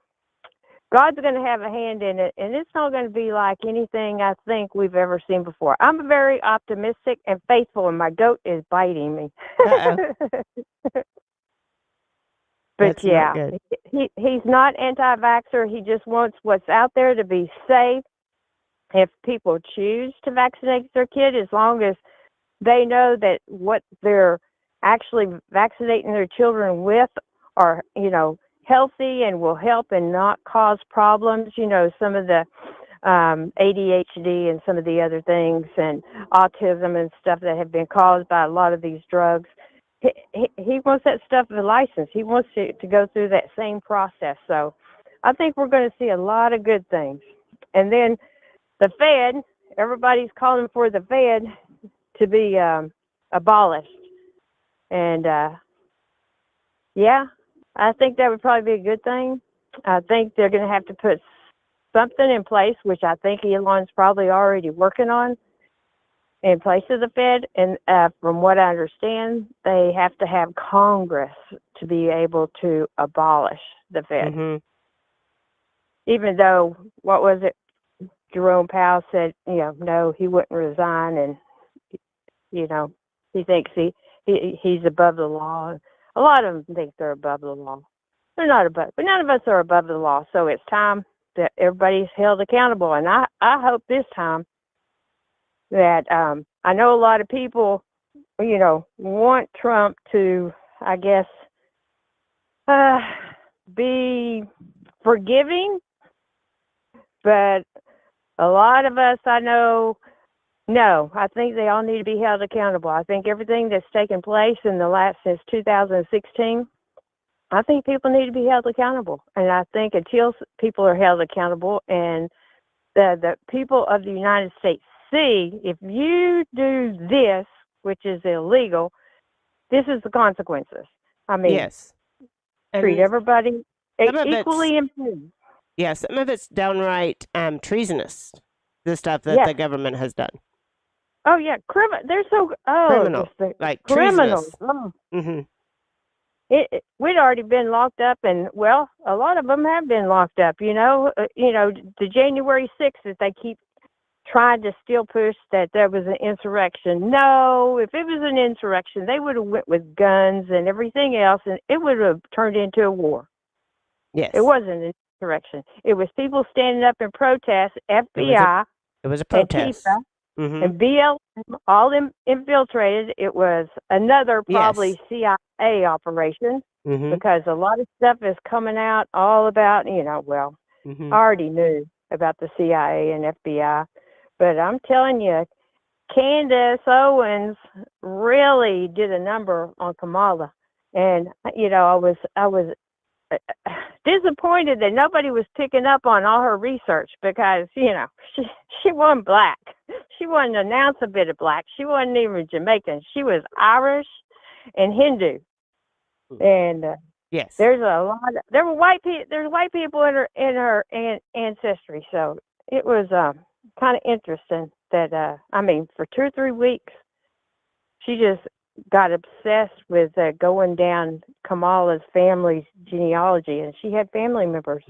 God's going to have a hand in it, and it's not going to be like anything I think we've ever seen before. I'm very optimistic and faithful, and my goat is biting me. But That's not good. he's not anti-vaxxer. He just wants what's out there to be safe. If people choose to vaccinate their kid, as long as they know that what they're actually vaccinating their children with are, healthy and will help and not cause problems. Some of the ADHD and some of the other things, and autism and stuff that have been caused by a lot of these drugs. He wants that stuff to be licensed. He wants to go through that same process. So I think we're going to see a lot of good things. And then the Fed, everybody's calling for the Fed to be abolished. And, I think that would probably be a good thing. I think they're going to have to put something in place, which I think Elon's probably already working on, in place of the Fed. And from what I understand, they have to have Congress to be able to abolish the Fed. Mm-hmm. Even though, what was it? Jerome Powell said, no, he wouldn't resign, and he thinks he's above the law. A lot of them think they're above the law. They're not above, but none of us are above the law. So it's time that everybody's held accountable. And I hope this time that I know a lot of people, want Trump to, I guess, be forgiving, but a lot of us, I know, no, I think they all need to be held accountable. I think everything that's taken place since 2016, I think people need to be held accountable. And I think until people are held accountable and the people of the United States see, if you do this, which is illegal, this is the consequences. I mean, Yes. treat everybody some of equally important. Yeah, some of it's downright treasonous, the stuff that the government has done. Oh, yeah. They're so Criminal. like criminals. Oh. Mm-hmm. We'd already been locked up, and a lot of them have been locked up. The January 6th that they keep trying to still push that there was an insurrection. No, if it was an insurrection, they would have went with guns and everything else, and it would have turned into a war. Yes. It wasn't an insurrection. It was people standing up in protest, FBI, It was a protest. Antifa, and BLM, all infiltrated. It was another probably CIA operation because a lot of stuff is coming out all about, I already knew about the CIA and FBI, but I'm telling you, Candace Owens really did a number on Kamala, and I was disappointed that nobody was picking up on all her research because she wasn't black, she wasn't an ounce a bit of black, she wasn't even Jamaican, she was Irish and Hindu, and yes, there were white people in her ancestry, so it was kind of interesting that for 2 or 3 weeks she just got obsessed with going down Kamala's family's genealogy, and she had family members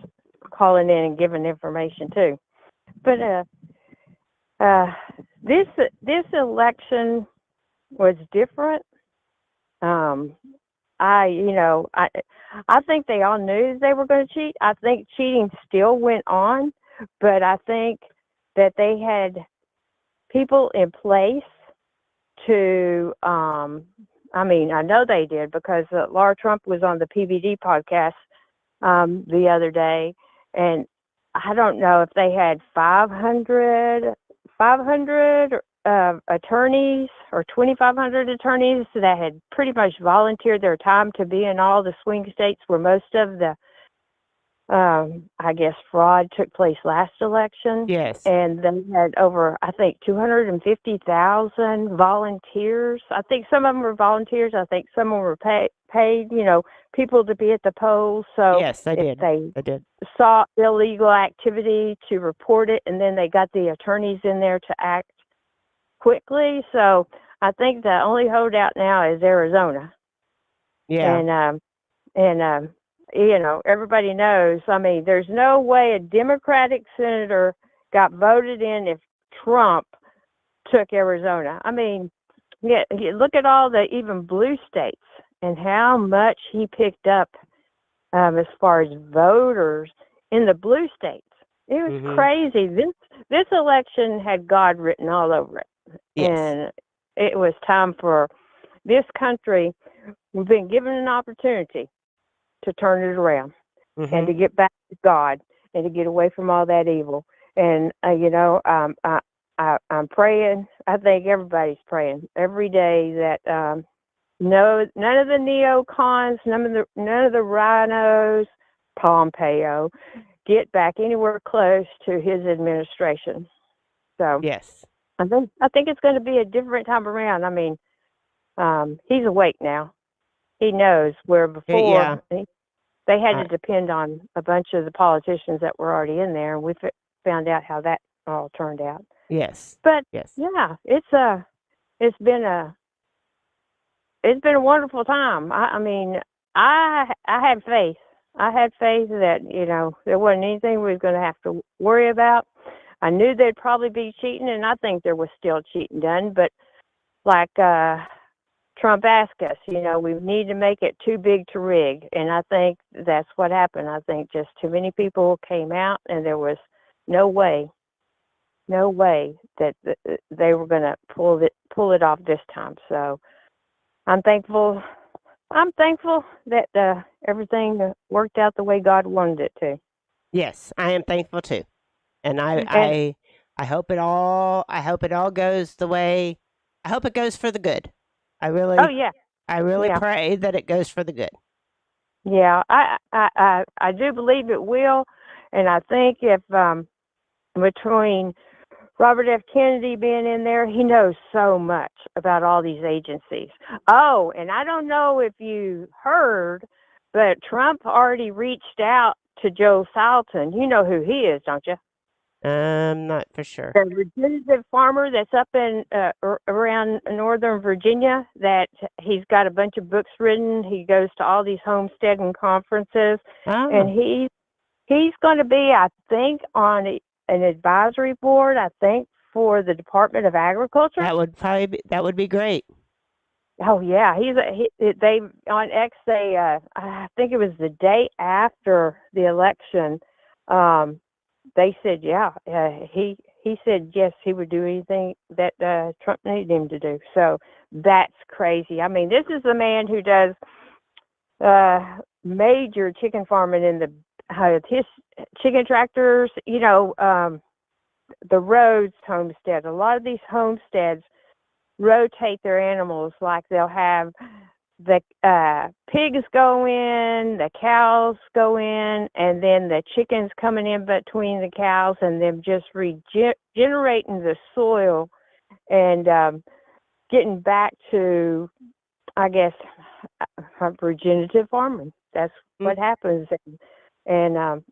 calling in and giving information too. But this election was different. I think they all knew they were going to cheat. I think cheating still went on, but I think that they had people in place to, I know they did because Laura Trump was on the PBD podcast the other day, and I don't know if they had 500 attorneys or 2,500 attorneys that had pretty much volunteered their time to be in all the swing states where most of the fraud took place last election. Yes. And they had over, I think, 250,000 volunteers. I think some of them were volunteers. I think some of them were paid, people to be at the polls. So yes, they did. They did. Saw illegal activity to report it, and then they got the attorneys in there to act quickly. So I think the only holdout now is Arizona. Yeah. And everybody knows, there's no way a Democratic senator got voted in if Trump took Arizona. Look at all the even blue states and how much he picked up as far as voters in the blue states. It was crazy. This election had God written all over it. Yes. And it was time for this country. We've been given an opportunity to turn it around and to get back to God and to get away from all that evil. And I'm praying. I think everybody's praying every day that none of the neocons, none of the rhinos, Pompeo, get back anywhere close to his administration. So yes, I think it's going to be a different time around. He's awake now. He knows where before they had to depend on a bunch of the politicians that were already in there, and we found out how that all turned out. Yes. But yes. Yeah, it's been a wonderful time. I had faith. I had faith that there wasn't anything we was going to have to worry about. I knew there'd probably be cheating, and I think there was still cheating done. But like Trump asked us, we need to make it too big to rig, and I think that's what happened. I think just too many people came out, and there was no way that they were going to pull it off this time. So I'm thankful that everything worked out the way God wanted it to. Yes, I am thankful too, and I hope it all goes the way. I hope it goes for the good. I really pray that it goes for the good. Yeah, I do believe it will, and I think if between Robert F. Kennedy being in there, he knows so much about all these agencies. Oh, and I don't know if you heard, but Trump already reached out to Joe Salton. You know who he is, don't you? Not for sure. The regenerative farmer that's up in around Northern Virginia, that he's got a bunch of books written. He goes to all these homesteading conferences, and he's going to be, I think, on an advisory board, I think, for the Department of Agriculture. That would be great. Oh yeah, they on X. I think it was the day after the election. they said, yeah, he said yes, he would do anything that Trump needed him to do. So that's crazy. I mean, this is the man who does major chicken farming in his chicken tractors. The Rhodes homestead. A lot of these homesteads rotate their animals. Like they'll have the pigs go in, the cows go in, and then the chickens coming in between the cows, and them just regenerating the soil and getting back to, I guess, regenerative farming. That's what happens. And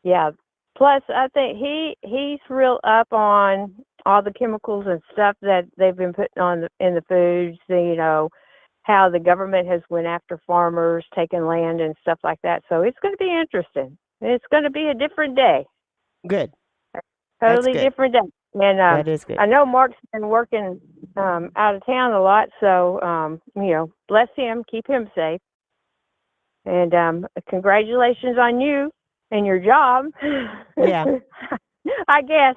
yeah. Plus, I think he's real up on all the chemicals and stuff that they've been putting on in the foods. How the government has went after farmers, taking land and stuff like that. So it's going to be interesting. It's going to be a different day. Good. Totally different day. And that is good. I know Mark's been working out of town a lot, so bless him, keep him safe. And congratulations on you and your job. Yeah. I guess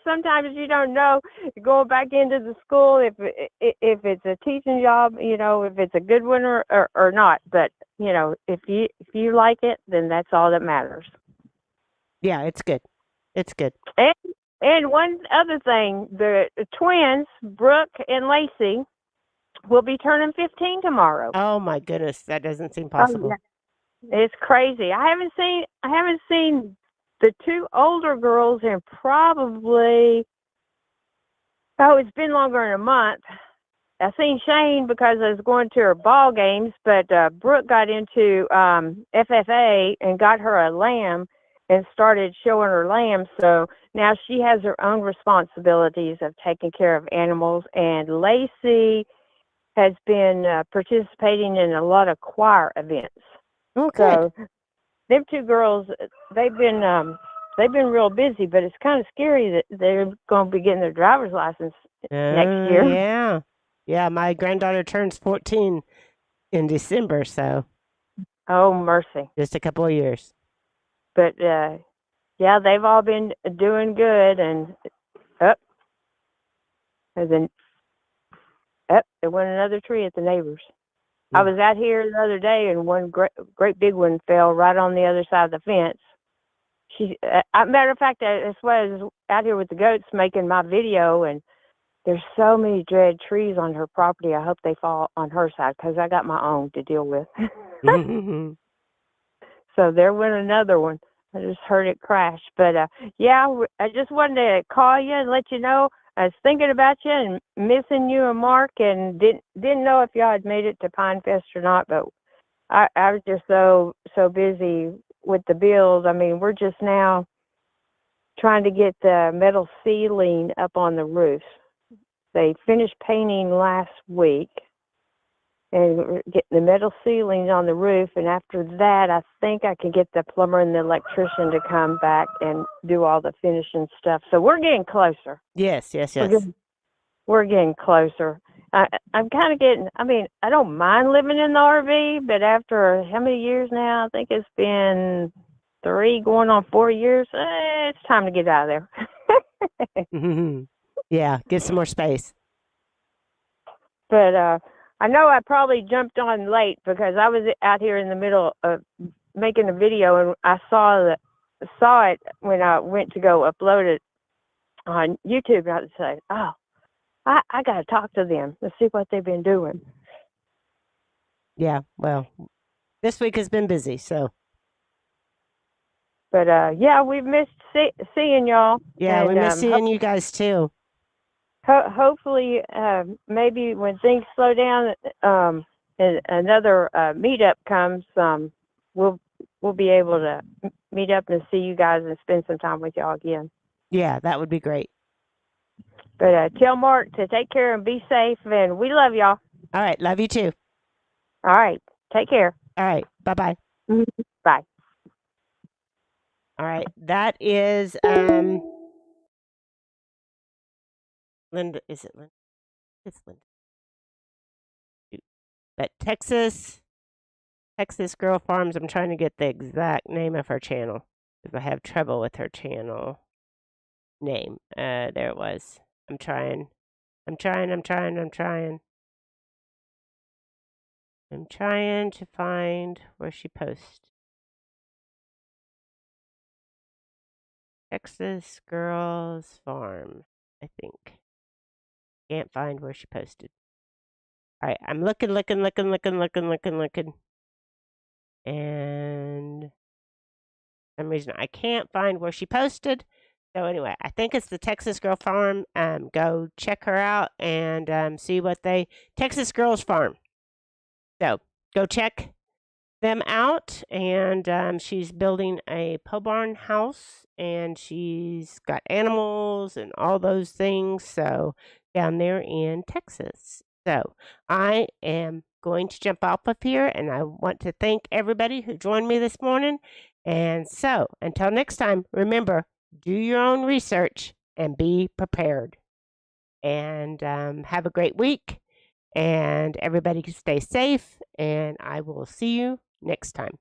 sometimes you don't know going back into the school if it's a teaching job, if it's a good one or not. But if you like it, then that's all that matters. Yeah, it's good. It's good. And one other thing, the twins, Brooke and Lacey, will be turning 15 tomorrow. Oh my goodness, that doesn't seem possible. Oh, yeah. It's crazy. I haven't seen the two older girls in probably, it's been longer than a month. I seen Shane because I was going to her ball games, but Brooke got into FFA and got her a lamb and started showing her lambs. So now she has her own responsibilities of taking care of animals. And Lacey has been participating in a lot of choir events. Okay. So them two girls, they've been real busy, but it's kind of scary that they're going to be getting their driver's license next year. Yeah. Yeah, my granddaughter turns 14 in December, so. Oh, mercy. Just a couple of years. But, yeah, they've all been doing good, and then there went another tree at the neighbor's. I was out here the other day, and one great big one fell right on the other side of the fence. Matter of fact, that's why I was out here with the goats making my video, and there's so many dead trees on her property. I hope they fall on her side because I got my own to deal with. So there went another one. I just heard it crash. But, yeah, I just wanted to call you and let you know I was thinking about you and missing you and Mark, and didn't know if y'all had made it to Pine Fest or not, but I was just so busy with the build. I mean, we're just now trying to get the metal ceiling up on the roofs. They finished painting last week, and we're getting the metal ceiling on the roof, and after that, I think I can get the plumber and the electrician to come back and do all the finishing stuff. So we're getting closer. Yes. We're getting closer. I'm kind of getting, I don't mind living in the RV, but after how many years now? I think it's been 3 going on 4 years. It's time to get out of there. Yeah, get some more space. But I know I probably jumped on late because I was out here in the middle of making a video, and I saw it when I went to go upload it on YouTube, and I said, oh, I got to talk to them to see what they've been doing. Yeah, well, this week has been busy, so. But, yeah, we've missed seeing y'all. Yeah, and, we miss seeing you guys, too. Hopefully, maybe when things slow down and another meetup comes, we'll be able to meet up and see you guys and spend some time with y'all again. Yeah, that would be great. But tell Mark to take care and be safe, and we love y'all. All right, love you too. All right, take care. All right, bye-bye. Bye. All right, that is Linda. Is it Linda? It's Linda. But Texas Girl Farms. I'm trying to get the exact name of her channel. because I have trouble with her channel name. There it was. I'm trying. I'm trying to find where she posts. Texas Girls Farm, I think. Can't find where she posted. All right, I'm looking. And for some reason I can't find where she posted. So anyway, I think it's the Texas Girl Farm. Go check her out and see what Texas Girls Farm. So go check them out, and she's building a pole barn house, and she's got animals and all those things. So down there in Texas. So I am going to jump off of here, and I want to thank everybody who joined me this morning. And so until next time, remember, do your own research and be prepared. And have a great week. And everybody stay safe. And I will see you next time.